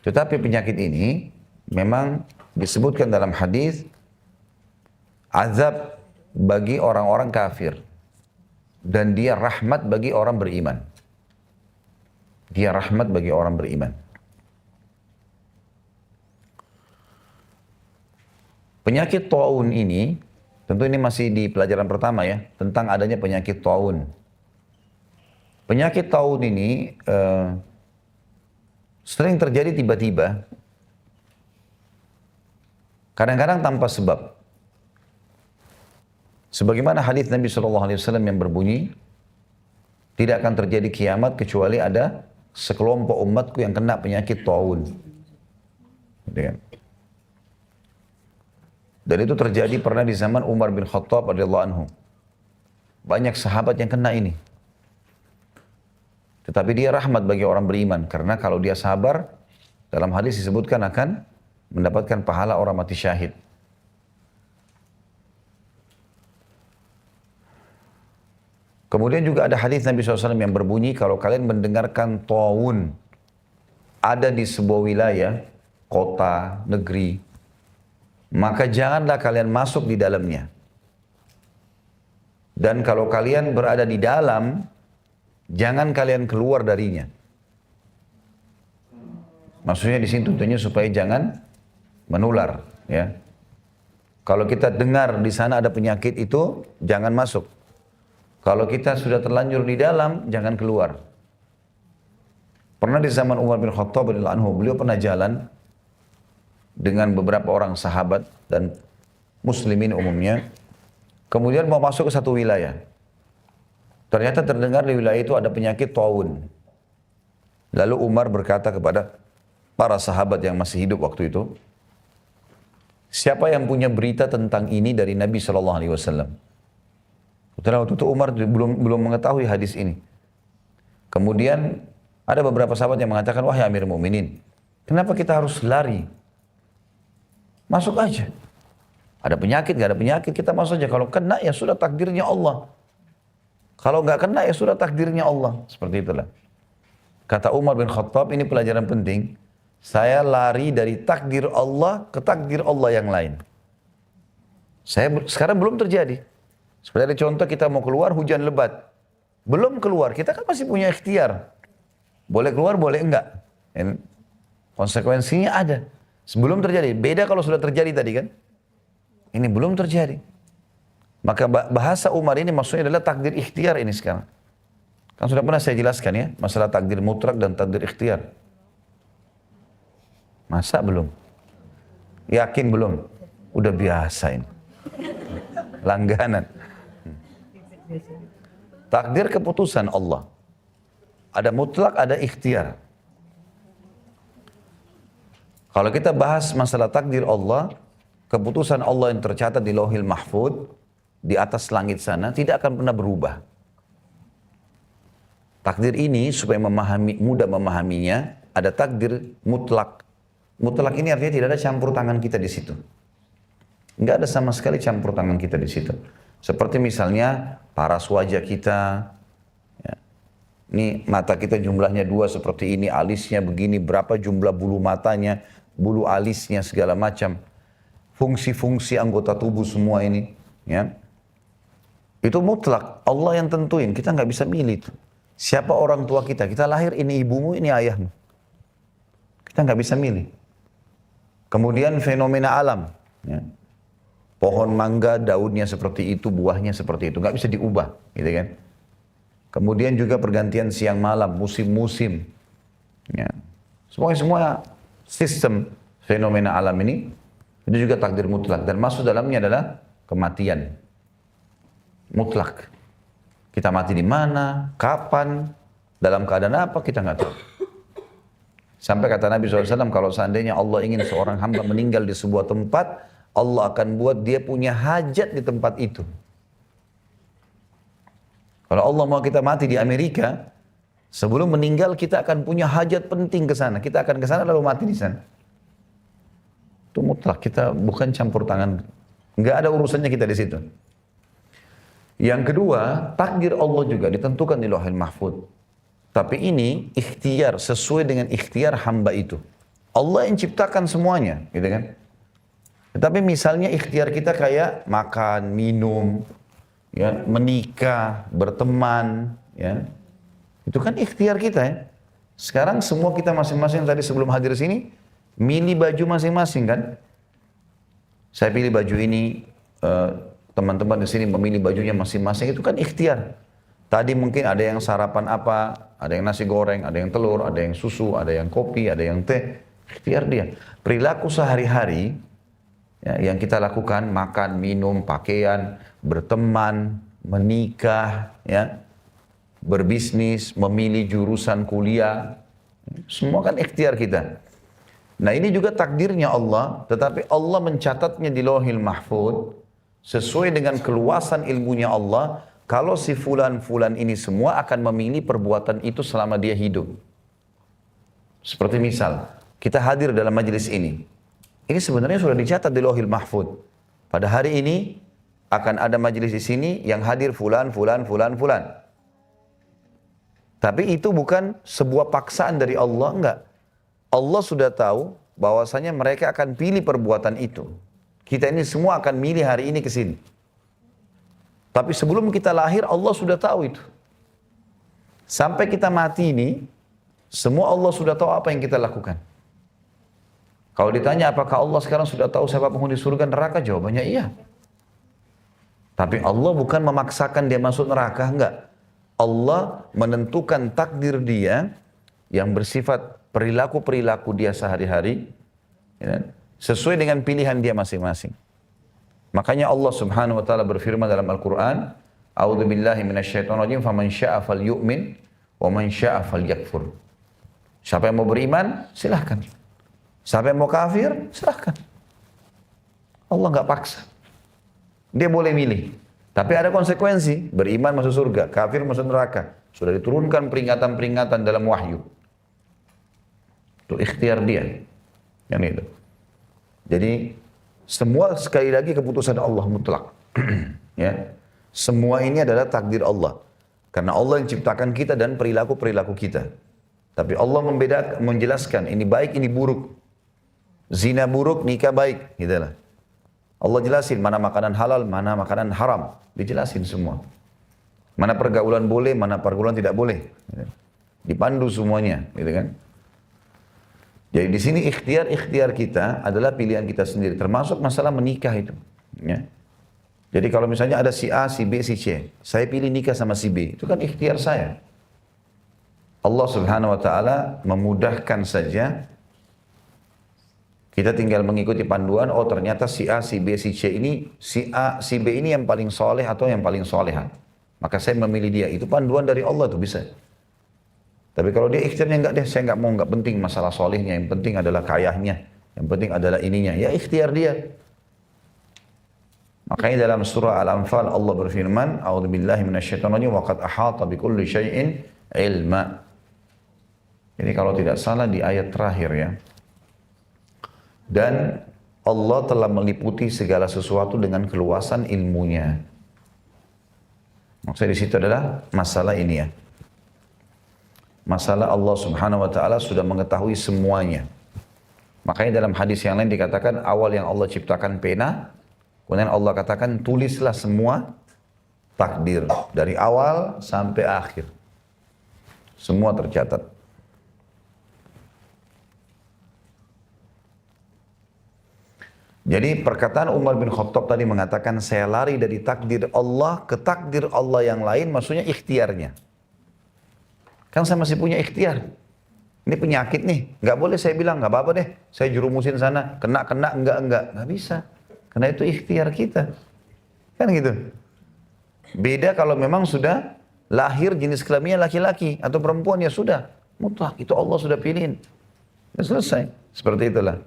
Tetapi penyakit ini memang disebutkan dalam hadis azab bagi orang-orang kafir dan dia rahmat bagi orang beriman. Dia rahmat bagi orang beriman. Penyakit taun ini, tentu ini masih di pelajaran pertama ya, tentang adanya penyakit taun. Penyakit taun ini sering terjadi tiba-tiba, kadang-kadang tanpa sebab. Sebagaimana hadis Nabi SAW yang berbunyi, tidak akan terjadi kiamat kecuali ada sekelompok umatku yang kena penyakit taun. Dan itu terjadi pernah di zaman Umar bin Khattab radhiyallahu anhu. Banyak sahabat yang kena ini. Tetapi dia rahmat bagi orang beriman, karena kalau dia sabar, dalam hadis disebutkan akan mendapatkan pahala orang mati syahid. Kemudian juga ada hadis Nabi SAW yang berbunyi, kalau kalian mendengarkan taun ada di sebuah wilayah, kota, negeri, maka janganlah kalian masuk di dalamnya. Dan kalau kalian berada di dalam, jangan kalian keluar darinya. Maksudnya di sini tentunya supaya jangan menular, ya. Kalau kita dengar di sana ada penyakit itu, jangan masuk. Kalau kita sudah terlanjur di dalam, jangan keluar. Pernah di zaman Umar bin Khattab radhiyallahu anhu, beliau pernah jalan dengan beberapa orang sahabat dan muslimin umumnya. Kemudian mau masuk ke satu wilayah. Ternyata terdengar di wilayah itu ada penyakit taun. Lalu Umar berkata kepada para sahabat yang masih hidup waktu itu, siapa yang punya berita tentang ini dari Nabi SAW? Waktu itu Umar belum mengetahui hadis ini. Kemudian ada beberapa sahabat yang mengatakan, wahai Amir Mu'minin, kenapa kita harus lari? Masuk aja. Ada penyakit, gak ada penyakit, kita masuk aja. Kalau kena ya sudah takdirnya Allah. Kalau nggak kena ya sudah takdirnya Allah. Seperti itulah. Kata Umar bin Khattab, ini pelajaran penting. Saya lari dari takdir Allah ke takdir Allah yang lain. Sekarang belum terjadi. Seperti ada contoh, kita mau keluar hujan lebat. Belum keluar, kita kan masih punya ikhtiar. Boleh keluar, boleh enggak. Konsekuensinya ada. Sebelum terjadi. Beda kalau sudah terjadi tadi kan. Ini belum terjadi. Maka bahasa Umar ini maksudnya adalah takdir ikhtiar ini sekarang. Kan sudah pernah saya jelaskan ya, masalah takdir mutlak dan takdir ikhtiar. Masa belum? Yakin belum? Udah biasa ini. Langganan. Takdir keputusan Allah. Ada mutlak, ada ikhtiar. Kalau kita bahas masalah takdir Allah, keputusan Allah yang tercatat di Lauhil Mahfuz, di atas langit sana, tidak akan pernah berubah. Takdir ini, supaya mudah memahaminya, ada takdir mutlak. Mutlak ini artinya tidak ada campur tangan kita di situ. Enggak ada sama sekali campur tangan kita di situ. Seperti misalnya paras wajah kita, ya. Ini mata kita jumlahnya 2 seperti ini, alisnya begini, berapa jumlah bulu matanya, bulu alisnya segala macam, fungsi-fungsi anggota tubuh semua ini, ya. Itu mutlak, Allah yang tentuin, kita nggak bisa milih itu. Siapa orang tua kita? Kita lahir, ini ibumu, ini ayahmu. Kita nggak bisa milih. Kemudian fenomena alam, ya. Pohon mangga, daunnya seperti itu, buahnya seperti itu, nggak bisa diubah, gitu kan? Kemudian juga pergantian siang malam, musim-musim, ya. Semua sistem fenomena alam ini itu juga takdir mutlak, dan masuk dalamnya adalah kematian mutlak. Kita mati di mana, kapan, dalam keadaan apa, kita nggak tahu. Sampai kata Nabi SAW, kalau seandainya Allah ingin seorang hamba meninggal di sebuah tempat, Allah akan buat dia punya hajat di tempat itu. Kalau Allah mau kita mati di Amerika, sebelum meninggal kita akan punya hajat penting ke sana. Kita akan ke sana lalu mati di sana. Itu mutlak, kita bukan campur tangan. Enggak ada urusannya kita di situ. Yang kedua, takdir Allah juga ditentukan di Lauhul Mahfuz. Tapi ini ikhtiar, sesuai dengan ikhtiar hamba itu. Allah yang ciptakan semuanya, gitu kan. Tapi misalnya ikhtiar kita kayak makan, minum, ya, menikah, berteman, ya. Itu kan ikhtiar kita ya. Sekarang semua kita masing-masing tadi sebelum hadir sini, milih baju masing-masing kan. Saya pilih baju ini, teman-teman di sini memilih bajunya masing-masing, itu kan ikhtiar. Tadi mungkin ada yang sarapan apa, ada yang nasi goreng, ada yang telur, ada yang susu, ada yang kopi, ada yang teh. Ikhtiar dia. Perilaku sehari-hari ya, yang kita lakukan, makan, minum, pakaian, berteman, menikah, ya, berbisnis, memilih jurusan kuliah, semua kan ikhtiar kita. Nah ini juga takdirnya Allah, tetapi Allah mencatatnya di Lauhul Mahfuz sesuai dengan keluasan ilmunya Allah. Kalau si fulan-fulan ini semua akan memilih perbuatan itu selama dia hidup. Seperti misal, kita hadir dalam majelis ini. Ini sebenarnya sudah dicatat di Lauhul Mahfuz. Pada hari ini akan ada majelis di sini yang hadir fulan. Tapi itu bukan sebuah paksaan dari Allah, enggak. Allah sudah tahu bahwasanya mereka akan pilih perbuatan itu. Kita ini semua akan milih hari ini ke sini. Tapi sebelum kita lahir, Allah sudah tahu itu. Sampai kita mati ini, semua Allah sudah tahu apa yang kita lakukan. Kalau ditanya apakah Allah sekarang sudah tahu siapa penghuni surga neraka, jawabannya iya. Tapi Allah bukan memaksakan dia masuk neraka, enggak. Allah menentukan takdir dia yang bersifat perilaku-perilaku dia sehari-hari, ya, sesuai dengan pilihan dia masing-masing. Makanya Allah Subhanahu wa taala berfirman dalam Al-Qur'an, "A'udzu billahi minasyaitonir rajim, faman syaa'a falyu'min wa man syaa'a falyakfur." Siapa yang mau beriman, silahkan. Siapa yang mau kafir, silahkan. Allah enggak paksa. Dia boleh milih. Tapi ada konsekuensi, beriman masuk surga, kafir masuk neraka. Sudah diturunkan peringatan-peringatan dalam wahyu. Itu ikhtiar dia. Yang itu. Jadi semua sekali lagi keputusan Allah mutlak. Ya. Semua ini adalah takdir Allah. Karena Allah yang ciptakan kita dan perilaku-perilaku kita. Tapi Allah menjelaskan ini baik, ini buruk. Zina buruk, nikah baik. Gitulah. Allah jelasin mana makanan halal, mana makanan haram. Dijelasin semua. Mana pergaulan boleh, mana pergaulan tidak boleh. Dipandu semuanya, gitu kan. Jadi di sini ikhtiar kita adalah pilihan kita sendiri, termasuk masalah menikah itu. Ya. Jadi kalau misalnya ada si A, si B, si C, saya pilih nikah sama si B, itu kan ikhtiar saya. Allah Subhanahu wa taala memudahkan saja. Kita tinggal mengikuti panduan, oh ternyata si A, si B, si C ini, si A, si B ini yang paling soleh atau yang paling soleha. Maka saya memilih dia, itu panduan dari Allah tuh bisa. Tapi kalau dia ikhtiarnya enggak deh, saya enggak penting masalah solehnya, yang penting adalah kayahnya, yang penting adalah ininya, ya ikhtiar dia. Makanya dalam surah Al-Anfal Allah berfirman, "A'udzubillahi minasyaitonir rajim wa qad ahata bikulli syai'in ilma." Ini kalau tidak salah di ayat terakhir ya. Dan Allah telah meliputi segala sesuatu dengan keluasan ilmunya. Maksudnya di situ adalah masalah ini ya. Masalah Allah Subhanahu wa taala sudah mengetahui semuanya. Makanya dalam hadis yang lain dikatakan awal yang Allah ciptakan pena, kemudian Allah katakan tulislah semua takdir dari awal sampai akhir. Semua tercatat. Jadi perkataan Umar bin Khattab tadi mengatakan saya lari dari takdir Allah ke takdir Allah yang lain, maksudnya ikhtiarnya. Kan saya masih punya ikhtiar. Ini penyakit nih, nggak boleh saya bilang nggak apa-apa deh, saya jurumusin sana, kena nggak bisa, karena itu ikhtiar kita, kan gitu. Beda kalau memang sudah lahir jenis kelaminnya laki-laki atau perempuan ya sudah mutlak itu Allah sudah pilihin. Dan selesai. Seperti itulah.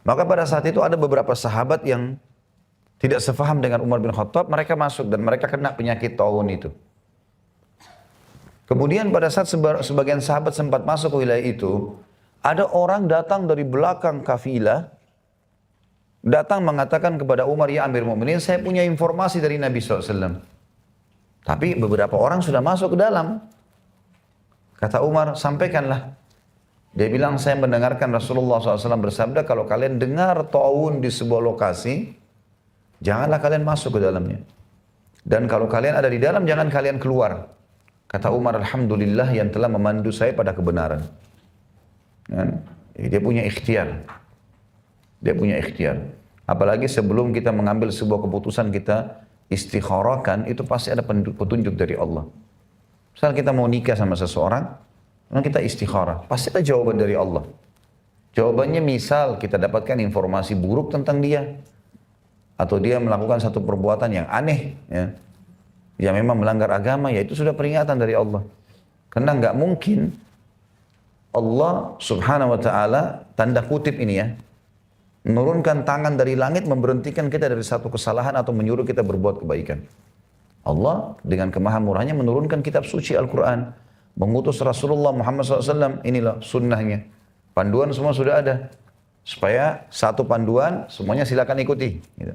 Maka pada saat itu ada beberapa sahabat yang tidak sefaham dengan Umar bin Khattab, mereka masuk dan mereka kena penyakit taun itu. Kemudian pada saat sebagian sahabat sempat masuk ke wilayah itu, ada orang datang dari belakang kafilah, datang mengatakan kepada Umar, ya Amir Mu'minin, saya punya informasi dari Nabi SAW. Tapi beberapa orang sudah masuk ke dalam. Kata Umar, sampaikanlah. Dia bilang, saya mendengarkan Rasulullah SAW bersabda, kalau kalian dengar ta'un di sebuah lokasi, janganlah kalian masuk ke dalamnya. Dan kalau kalian ada di dalam, jangan kalian keluar. Kata Umar, alhamdulillah yang telah memandu saya pada kebenaran. Dia punya ikhtiar. Dia punya ikhtiar. Apalagi sebelum kita mengambil sebuah keputusan, kita istikharahkan, itu pasti ada petunjuk dari Allah. Misal kita mau nikah sama seseorang, kita istikharah, pasti ada jawaban dari Allah. Jawabannya misal kita dapatkan informasi buruk tentang dia, atau dia melakukan satu perbuatan yang aneh, ya, yang memang melanggar agama, ya itu sudah peringatan dari Allah. Karena nggak mungkin Allah subhanahu wa ta'ala, tanda kutip ini ya, menurunkan tangan dari langit memberhentikan kita dari satu kesalahan atau menyuruh kita berbuat kebaikan. Allah dengan kemahamurahnya menurunkan kitab suci Al-Quran, mengutus Rasulullah Muhammad SAW, inilah sunnahnya. Panduan semua sudah ada. Supaya satu panduan, semuanya silakan ikuti. Gitu.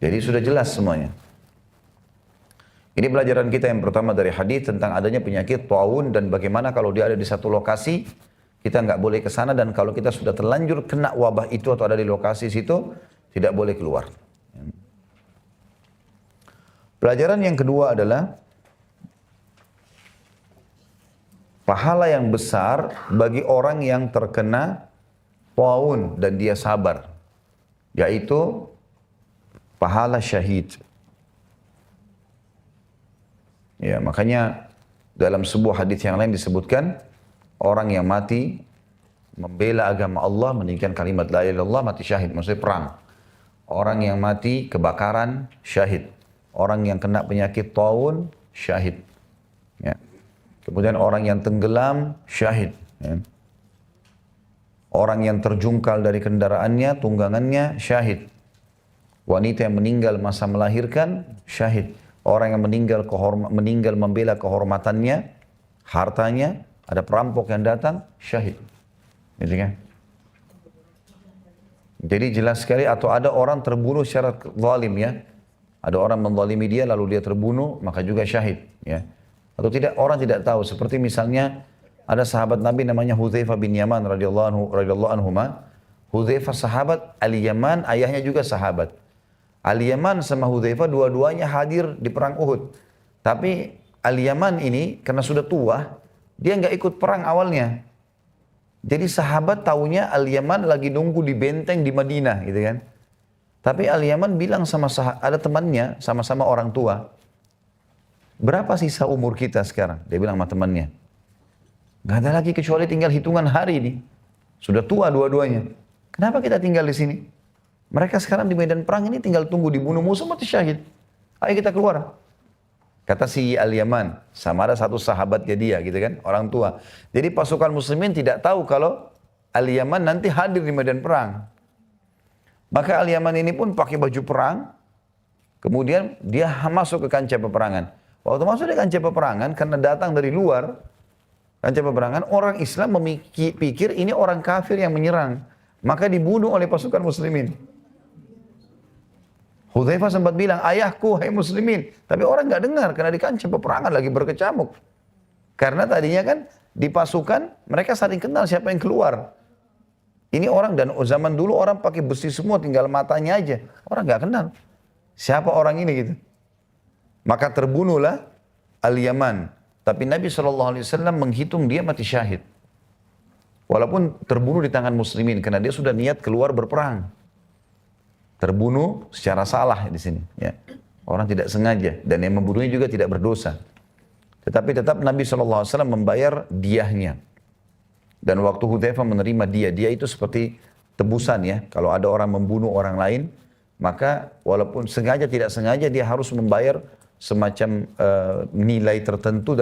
Jadi sudah jelas semuanya. Ini pelajaran kita yang pertama dari hadis tentang adanya penyakit taun dan bagaimana kalau dia ada di satu lokasi, kita nggak boleh ke sana, dan kalau kita sudah terlanjur kena wabah itu atau ada di lokasi situ, tidak boleh keluar. Pelajaran yang kedua adalah pahala yang besar bagi orang yang terkena taun dan dia sabar, yaitu pahala syahid. Ya, makanya dalam sebuah hadis yang lain disebutkan orang yang mati membela agama Allah, meninggikan kalimat la ilaha illallah, mati syahid, maksudnya perang. Orang yang mati kebakaran syahid. Orang yang kena penyakit taun syahid. Ya. Kemudian orang yang tenggelam, syahid. Ya. Orang yang terjungkal dari kendaraannya, tunggangannya, syahid. Wanita yang meninggal masa melahirkan, syahid. Orang yang meninggal membela kehormatannya, hartanya, ada perampok yang datang, syahid. Gitu kan? Jadi jelas sekali, atau ada orang terbunuh secara zalim ya. Ada orang menzalimi dia lalu dia terbunuh, maka juga syahid. Ya. Atau tidak, orang tidak tahu. Seperti misalnya ada sahabat Nabi namanya Hudzaifah bin Yaman radhiyallahu anhuma. Hudzaifah sahabat, Al-Yaman ayahnya juga sahabat. Al-Yaman sama Hudzaifah dua-duanya hadir di perang Uhud. Tapi Al-Yaman ini karena sudah tua, dia nggak ikut perang awalnya. Jadi sahabat taunya Al-Yaman lagi nunggu di benteng di Madinah gitu kan. Tapi Al-Yaman bilang sama ada temannya, sama-sama orang tua, berapa sisa umur kita sekarang? Dia bilang sama temannya, gak ada lagi kecuali tinggal hitungan hari ini. Sudah tua dua-duanya. Kenapa kita tinggal di sini? Mereka sekarang di medan perang ini tinggal tunggu dibunuh musuh mati syahid. Ayo kita keluar. Kata si Al-Yaman, sama ada satu sahabatnya dia gitu kan, orang tua. Jadi pasukan muslimin tidak tahu kalau Al-Yaman nanti hadir di medan perang. Maka Al-Yaman ini pun pakai baju perang, kemudian dia masuk ke kancah peperangan. Waktu masuk di kancah peperangan, karena datang dari luar kancah peperangan, orang Islam pikir ini orang kafir yang menyerang. Maka dibunuh oleh pasukan muslimin. Hudzaifah sempat bilang, ayahku, hai muslimin. Tapi orang nggak dengar, karena di kancah peperangan lagi berkecamuk. Karena tadinya kan di pasukan, mereka saling kenal siapa yang keluar. Ini orang, dan zaman dulu orang pakai besi semua, tinggal matanya aja. Orang nggak kenal siapa orang ini gitu. Maka terbunuhlah Al-Yaman. Tapi Nabi SAW menghitung dia mati syahid. Walaupun terbunuh di tangan muslimin, karena dia sudah niat keluar berperang. Terbunuh secara salah di sini. Ya. Orang tidak sengaja, dan yang membunuhnya juga tidak berdosa. Tetapi tetap Nabi SAW membayar diyahnya. Dan waktu Hudzaifah menerima dia itu seperti tebusan ya. Kalau ada orang membunuh orang lain, maka walaupun sengaja tidak sengaja dia harus membayar semacam nilai tertentu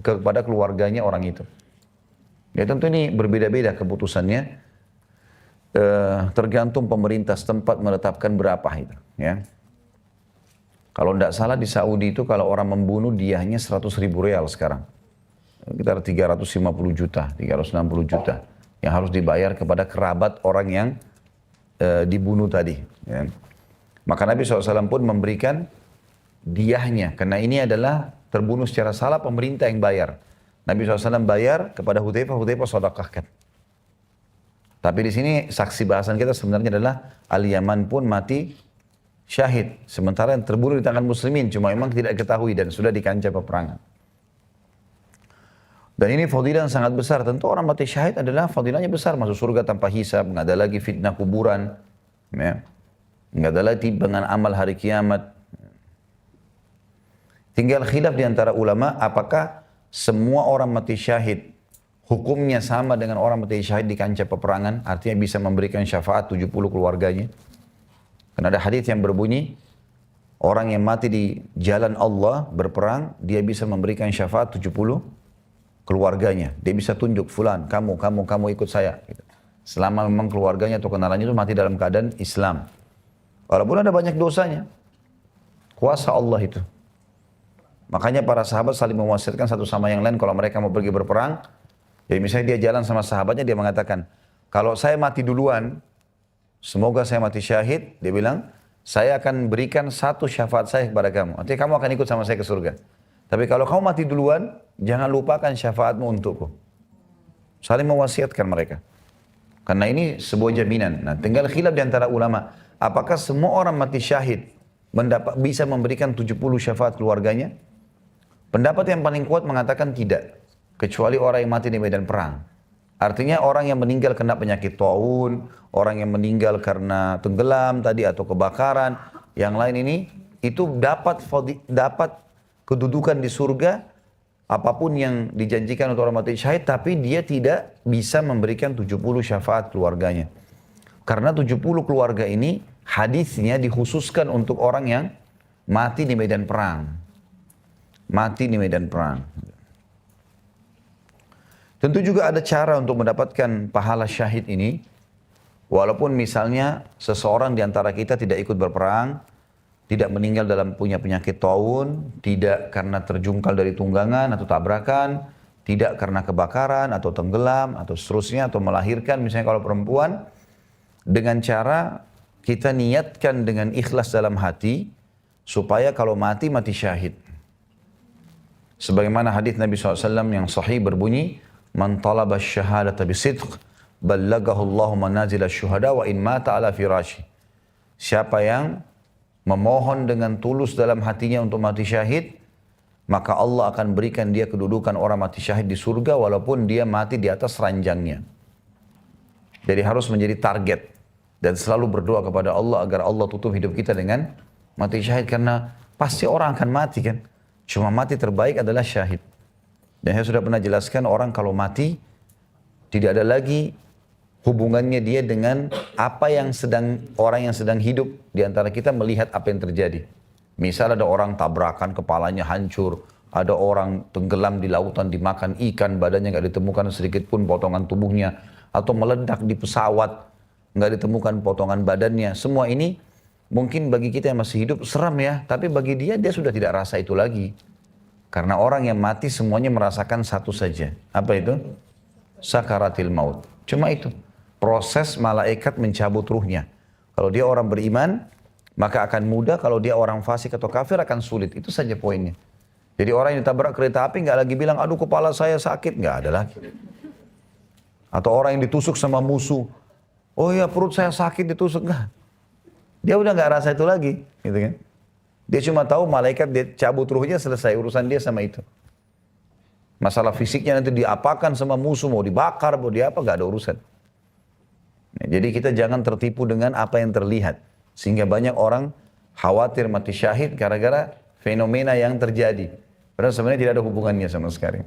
kepada keluarganya orang itu. Ya tentu ini berbeda-beda keputusannya, tergantung pemerintah setempat menetapkan berapa itu. Ya. Kalau tidak salah di Saudi itu kalau orang membunuh diahnya 100.000 real sekarang. Sekitar 350 juta, 360 juta. Yang harus dibayar kepada kerabat orang yang dibunuh tadi. Ya. Maka Nabi SAW pun memberikan diahnya. Karena ini adalah terbunuh secara salah, pemerintah yang bayar. Nabi SAW bayar kepada Hudzaifah, Hudzaifah sedekahkan. Tapi di sini saksi bahasan kita sebenarnya adalah Al-Yaman pun mati syahid. Sementara yang terbunuh di tangan muslimin, cuma memang tidak diketahui dan sudah di kancah peperangan. Dan ini fadilah yang sangat besar. Tentu orang mati syahid adalah fadilahnya besar. Masuk surga tanpa hisab, nggak ada lagi fitnah kuburan. Ya. Nggak ada lagi timbangan amal hari kiamat. Tinggal khilaf di antara ulama, apakah semua orang mati syahid hukumnya sama dengan orang mati syahid di kancah peperangan, artinya bisa memberikan syafaat 70 keluarganya. Karena ada hadis yang berbunyi, orang yang mati di jalan Allah berperang, dia bisa memberikan syafaat 70 keluarganya. Dia bisa tunjuk, fulan, kamu ikut saya. Selama memang keluarganya atau kenalannya itu mati dalam keadaan Islam. Walaupun ada banyak dosanya. Kuasa Allah itu. Makanya para sahabat saling mewasiatkan satu sama yang lain kalau mereka mau pergi berperang. Jadi misalnya dia jalan sama sahabatnya, dia mengatakan, kalau saya mati duluan, semoga saya mati syahid, dia bilang, saya akan berikan satu syafaat saya kepada kamu. Nanti kamu akan ikut sama saya ke surga. Tapi kalau kamu mati duluan, jangan lupakan syafaatmu untukku. Saling mewasiatkan mereka. Karena ini sebuah jaminan. Nah, tinggal khilaf di antara ulama. Apakah semua orang mati syahid bisa memberikan 70 syafaat keluarganya? Pendapat yang paling kuat mengatakan tidak. Kecuali orang yang mati di medan perang. Artinya orang yang meninggal kena penyakit taun, orang yang meninggal karena tenggelam tadi atau kebakaran, yang lain ini, itu dapat kedudukan di surga, apapun yang dijanjikan untuk orang mati syahid, tapi dia tidak bisa memberikan 70 syafaat keluarganya. Karena 70 keluarga ini, hadisnya dikhususkan untuk orang yang mati di medan perang. Mati di medan perang. Tentu juga ada cara untuk mendapatkan pahala syahid ini. Walaupun misalnya seseorang di antara kita tidak ikut berperang, tidak meninggal dalam punya penyakit taun, tidak karena terjungkal dari tunggangan atau tabrakan, tidak karena kebakaran atau tenggelam atau seterusnya atau melahirkan misalnya kalau perempuan, dengan cara kita niatkan dengan ikhlas dalam hati supaya kalau mati syahid. Sebagaimana hadis Nabi SAW yang sahih berbunyi, man talaba syahadata bisidq ballagahu Allahu manazil asy-syuhada wa in mata ala firashi. Siapa yang memohon dengan tulus dalam hatinya untuk mati syahid, maka Allah akan berikan dia kedudukan orang mati syahid di surga walaupun dia mati di atas ranjangnya. Jadi harus menjadi target dan selalu berdoa kepada Allah agar Allah tutup hidup kita dengan mati syahid, karena pasti orang akan mati kan. Cuma mati terbaik adalah syahid. Dan saya sudah pernah jelaskan, orang kalau mati tidak ada lagi hubungannya dia dengan apa yang orang yang sedang hidup di antara kita melihat apa yang terjadi. Misal ada orang tabrakan, kepalanya hancur, ada orang tenggelam di lautan dimakan ikan, badannya nggak ditemukan sedikit pun potongan tubuhnya, atau meledak di pesawat nggak ditemukan potongan badannya. Semua ini mungkin bagi kita yang masih hidup seram ya, tapi bagi dia sudah tidak rasa itu lagi. Karena orang yang mati semuanya merasakan satu saja. Apa itu? Sakaratil maut. Cuma itu. Proses malaikat mencabut ruhnya. Kalau dia orang beriman, maka akan mudah. Kalau dia orang fasik atau kafir akan sulit. Itu saja poinnya. Jadi orang yang ditabrak kereta api nggak lagi bilang, aduh kepala saya sakit. Nggak ada lagi. Atau orang yang ditusuk sama musuh. Oh ya perut saya sakit ditusuk. Nggak. Dia udah nggak rasa itu lagi. Gitu kan. Dia cuma tahu malaikat dia cabut ruhnya, selesai urusan dia sama itu. Masalah fisiknya nanti diapakan sama musuh, mau dibakar, mau diapa, gak ada urusan. Nah, jadi kita jangan tertipu dengan apa yang terlihat. Sehingga banyak orang khawatir mati syahid gara-gara fenomena yang terjadi. Padahal sebenarnya tidak ada hubungannya sama sekali.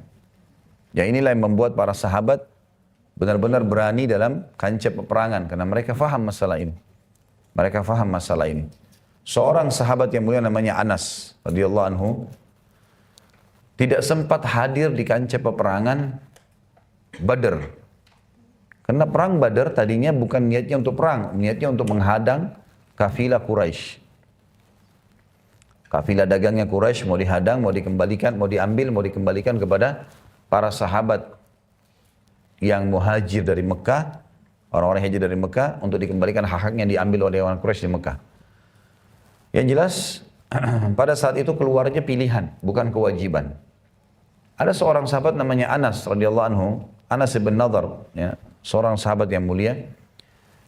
Ya inilah yang membuat para sahabat benar-benar berani dalam kancah peperangan. Karena mereka faham masalah ini. Mereka faham masalah ini. Seorang sahabat yang mulia namanya Anas radhiyallahu anhu tidak sempat hadir di kancah peperangan Badr. Karena perang Badr tadinya bukan niatnya untuk perang, niatnya untuk menghadang kafilah Quraisy. Kafilah dagangnya Quraisy mau dihadang, mau dikembalikan, mau diambil, mau dikembalikan kepada para sahabat yang muhajir dari Mekah, orang-orang hijrah dari Mekah untuk dikembalikan hak-haknya diambil oleh orang Quraisy di Mekah. Yang jelas pada saat itu keluarnya pilihan, bukan kewajiban. Ada seorang sahabat namanya Anas radhiyallahu anhu, Anas bin Nadhr, ya, seorang sahabat yang mulia.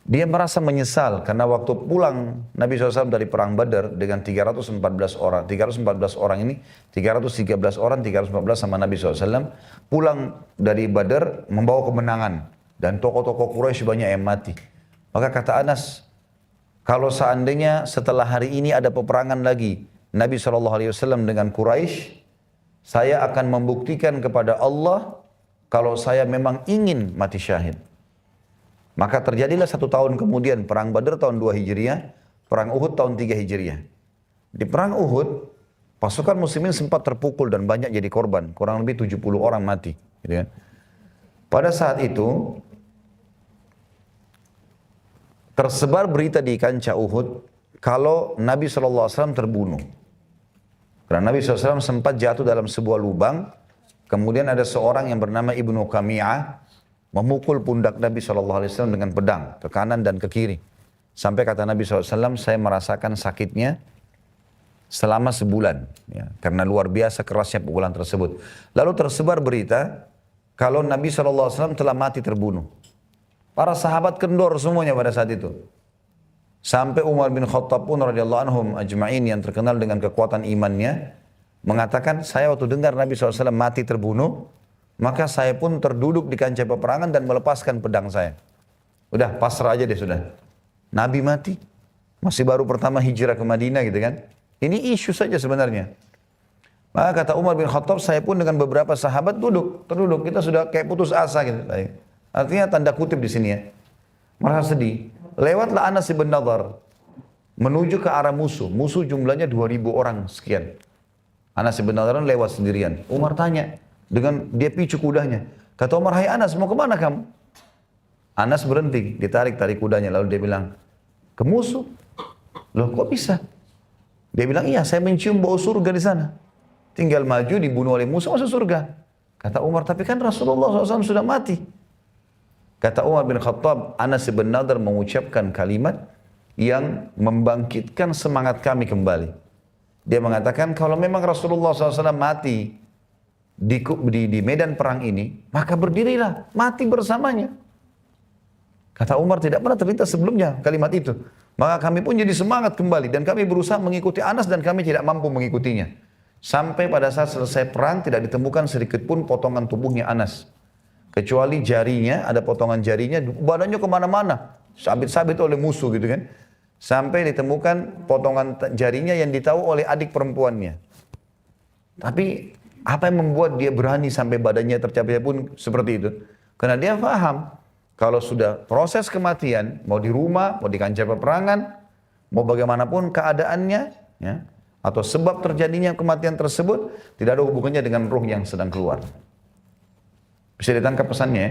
Dia merasa menyesal karena waktu pulang Nabi SAW dari perang Badar dengan 314 orang, 314 orang ini, 313 orang, 314 sama Nabi SAW, pulang dari Badar membawa kemenangan dan tokoh-tokoh Quraisy banyak yang mati. Maka kata Anas, kalau seandainya setelah hari ini ada peperangan lagi Nabi SAW dengan Quraisy, saya akan membuktikan kepada Allah kalau saya memang ingin mati syahid. Maka terjadilah 1 tahun kemudian perang Badar tahun 2 Hijriah, perang Uhud tahun 3 Hijriah. Di perang Uhud, pasukan muslimin sempat terpukul dan banyak jadi korban, kurang lebih 70 orang mati. Gitu kan. Pada saat itu, tersebar berita di kancah Uhud kalau Nabi SAW terbunuh. Karena Nabi SAW sempat jatuh dalam sebuah lubang, kemudian ada seorang yang bernama Ibnu Qami'ah, memukul pundak Nabi SAW dengan pedang, ke kanan dan ke kiri. Sampai kata Nabi SAW, saya merasakan sakitnya selama sebulan. Ya, karena luar biasa kerasnya pukulan tersebut. Lalu tersebar berita, kalau Nabi SAW telah mati terbunuh. Para sahabat kendor semuanya pada saat itu. Sampai Umar bin Khattab pun radhiyallahu anhum ajma'in yang terkenal dengan kekuatan imannya, mengatakan, saya waktu dengar Nabi SAW mati terbunuh, maka saya pun terduduk di kancah peperangan dan melepaskan pedang saya. Udah pasrah aja deh sudah. Nabi mati. Masih baru pertama hijrah ke Madinah gitu kan. Ini isu saja sebenarnya. Maka kata Umar bin Khattab, saya pun dengan beberapa sahabat terduduk. Kita sudah kayak putus asa gitu. Artinya tanda kutip di sini ya. Merasa sedih. Lewatlah Anas bin Nadhr menuju ke arah musuh. Musuh jumlahnya 2000 orang sekian. Anas bin Nadhr lewat sendirian. Umar tanya, dengan dia picu kudanya. Kata Umar, hai Anas, mau kemana kamu? Anas berhenti, ditarik kudanya. Lalu dia bilang, ke musuh. Loh kok bisa? Dia bilang, iya saya mencium bau surga di sana. Tinggal maju, dibunuh oleh musuh, masuk surga. Kata Umar, tapi kan Rasulullah SAW sudah mati. Kata Umar bin Khattab, Anas bin Nadhr mengucapkan kalimat yang membangkitkan semangat kami kembali. Dia mengatakan, kalau memang Rasulullah SAW mati di medan perang ini, maka berdirilah, mati bersamanya. Kata Umar, tidak pernah terlintas sebelumnya kalimat itu. Maka kami pun jadi semangat kembali dan kami berusaha mengikuti Anas dan kami tidak mampu mengikutinya. Sampai pada saat selesai perang tidak ditemukan sedikit pun potongan tubuhnya Anas. Kecuali jarinya, ada potongan jarinya, badannya kemana-mana. Sabit-sabit oleh musuh gitu kan. Sampai ditemukan potongan jarinya yang ditahu oleh adik perempuannya. Tapi apa yang membuat dia berani sampai badannya tercapai pun seperti itu? Karena dia paham, kalau sudah proses kematian, mau di rumah, mau di kancah peperangan, mau bagaimanapun keadaannya, ya, atau sebab terjadinya kematian tersebut, tidak ada hubungannya dengan ruh yang sedang keluar. Bisa ditangkap pesannya ya?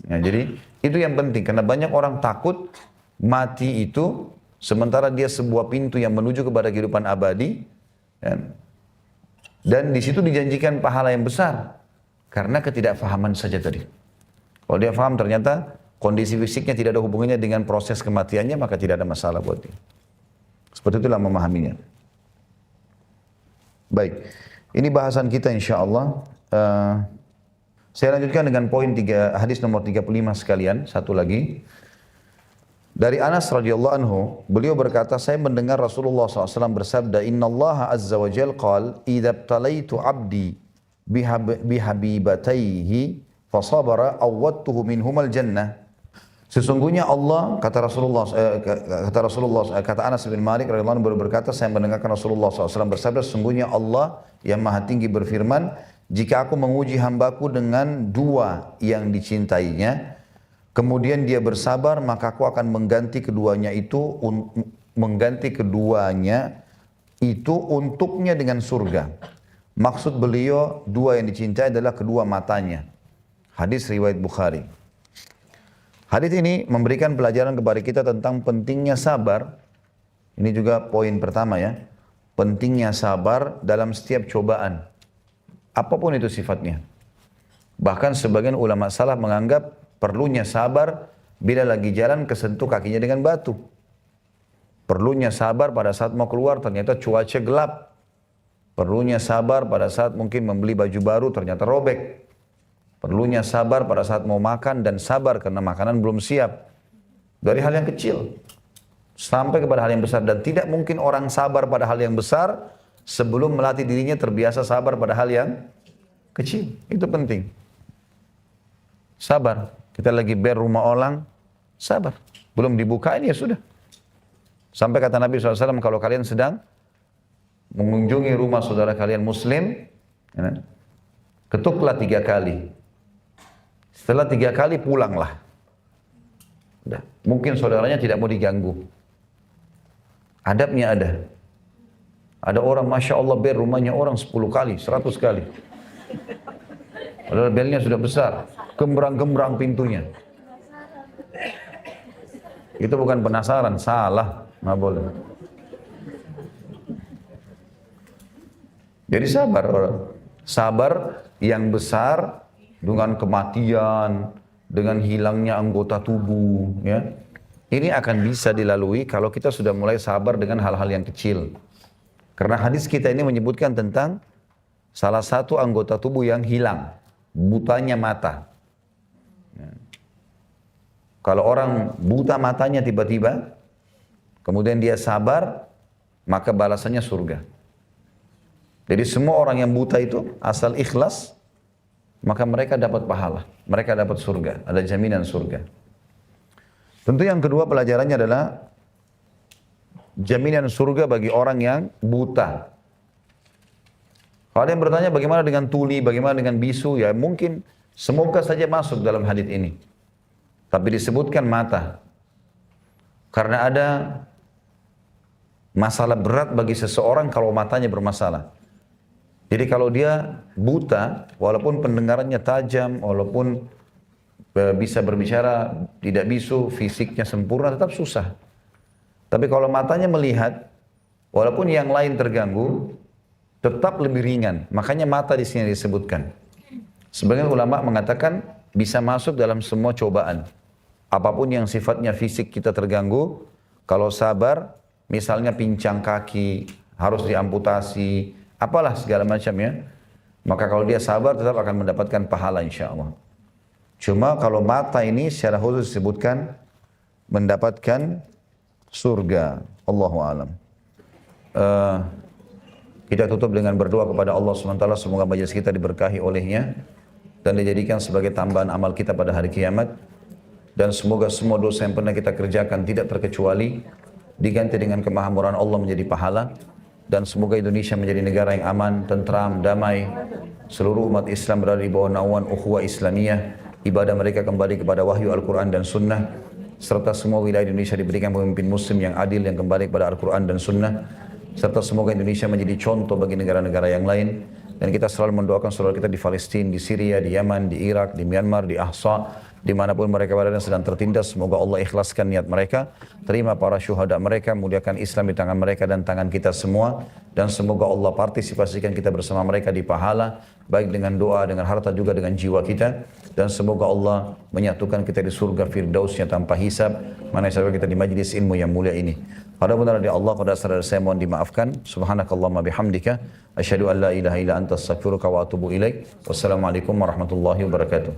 Ya, jadi itu yang penting, karena banyak orang takut mati itu, sementara dia sebuah pintu yang menuju kepada kehidupan abadi, ya. Dan di situ dijanjikan pahala yang besar karena ketidakfahaman saja tadi. Kalau dia faham ternyata kondisi fisiknya tidak ada hubungannya dengan proses kematiannya, maka tidak ada masalah buat dia. Seperti itulah memahaminya. Baik, ini bahasan kita insyaAllah. Saya lanjutkan dengan poin hadis nomor 35 sekalian, satu lagi. Dari Anas radhiyallahu anhu, beliau berkata, saya mendengar Rasulullah SAW bersabda, Inna Allah azza wa jal qal, idha btalaitu abdi bihabibataihi fasabara awwadtuhu minhumal jannah. Sesungguhnya Allah, kata Anas bin Malik radhiyallahu anhu berkata, saya mendengarkan Rasulullah SAW bersabda, sesungguhnya Allah yang maha tinggi berfirman, jika aku menguji hambaku dengan dua yang dicintainya, kemudian dia bersabar, maka aku akan mengganti keduanya itu untuknya dengan surga. Maksud beliau dua yang dicintai adalah kedua matanya. Hadis riwayat Bukhari. Hadis ini memberikan pelajaran kepada kita tentang pentingnya sabar. Ini juga poin pertama ya. Pentingnya sabar dalam setiap cobaan. Apapun itu sifatnya. Bahkan sebagian ulama salaf menganggap perlunya sabar bila lagi jalan kesentuh kakinya dengan batu. Perlunya sabar pada saat mau keluar ternyata cuaca gelap. Perlunya sabar pada saat mungkin membeli baju baru ternyata robek. Perlunya sabar pada saat mau makan dan sabar karena makanan belum siap. Dari hal yang kecil sampai kepada hal yang besar. Dan tidak mungkin orang sabar pada hal yang besar sebelum melatih dirinya terbiasa sabar pada hal yang kecil. Itu penting. Sabar. Kita lagi ber rumah orang, sabar. Belum dibukain ya sudah. Sampai kata Nabi SAW, kalau kalian sedang mengunjungi rumah saudara kalian muslim, ya, ketuklah 3 kali. Setelah 3 kali pulanglah. Udah. Mungkin saudaranya tidak mau diganggu. Adabnya ada. Ada orang Masya Allah ber rumahnya orang 10 kali, 100 kali. Padahal belnya sudah besar. Gembrang-gembrang pintunya. Itu bukan penasaran, salah. Nggak boleh. Jadi sabar orang. Sabar yang besar dengan kematian, dengan hilangnya anggota tubuh. Ya. Ini akan bisa dilalui kalau kita sudah mulai sabar dengan hal-hal yang kecil. Karena hadis kita ini menyebutkan tentang salah satu anggota tubuh yang hilang. Butanya mata. Ya. Kalau orang buta matanya tiba-tiba, kemudian dia sabar, maka balasannya surga. Jadi semua orang yang buta itu asal ikhlas, maka mereka dapat pahala. Mereka dapat surga. Ada jaminan surga. Tentu yang kedua pelajarannya adalah jaminan surga bagi orang yang buta. Kalau ada yang bertanya bagaimana dengan tuli, bagaimana dengan bisu, ya mungkin semoga saja masuk dalam hadis ini. Tapi disebutkan mata. Karena ada masalah berat bagi seseorang kalau matanya bermasalah. Jadi kalau dia buta, walaupun pendengarannya tajam, walaupun bisa berbicara, tidak bisu, fisiknya sempurna, tetap susah. Tapi kalau matanya melihat, walaupun yang lain terganggu, tetap lebih ringan. Makanya mata di sini disebutkan. Sebagian ulama mengatakan bisa masuk dalam semua cobaan. Apapun yang sifatnya fisik kita terganggu, kalau sabar, misalnya pincang kaki, harus diamputasi, apalah segala macam ya. Maka kalau dia sabar tetap akan mendapatkan pahala insya Allah. Cuma kalau mata ini secara khusus disebutkan mendapatkan surga. Allahu a'lam. Kita tutup dengan berdoa kepada Allah SWT. Semoga majelis kita diberkahi olehnya dan dijadikan sebagai tambahan amal kita pada hari kiamat. Dan semoga semua dosa yang pernah kita kerjakan tidak terkecuali diganti dengan kemahamuran Allah menjadi pahala. Dan semoga Indonesia menjadi negara yang aman, tentram, damai. Seluruh umat Islam berada di bawah naungan ukhuwah Islamiyah. Ibadah mereka kembali kepada wahyu Al-Quran dan Sunnah. Serta semua wilayah Indonesia diberikan pemimpin muslim yang adil yang kembali kepada Al-Quran dan Sunnah. Serta semoga Indonesia menjadi contoh bagi negara-negara yang lain. Dan kita selalu mendoakan saudara kita di Palestina, di Syria, di Yaman, di Irak, di Myanmar, di Ahsa, dimanapun mereka berada dan sedang tertindas. Semoga Allah ikhlaskan niat mereka, terima para syuhada mereka, muliakan Islam di tangan mereka dan tangan kita semua. Dan semoga Allah partisipasikan kita bersama mereka di pahala, baik dengan doa, dengan harta juga dengan jiwa kita. Dan semoga Allah menyatukan kita di surga firdausnya tanpa hisab, mana sampai kita di majlis ilmu yang mulia ini. Pada benar dari Allah, pada saudara saya mohon dimaafkan. Subhanakallahumma bihamdika, asyhadu an la ilaha illa anta astaghfiruka wa atubu ilaik. Wassalamualaikum warahmatullahi wabarakatuh.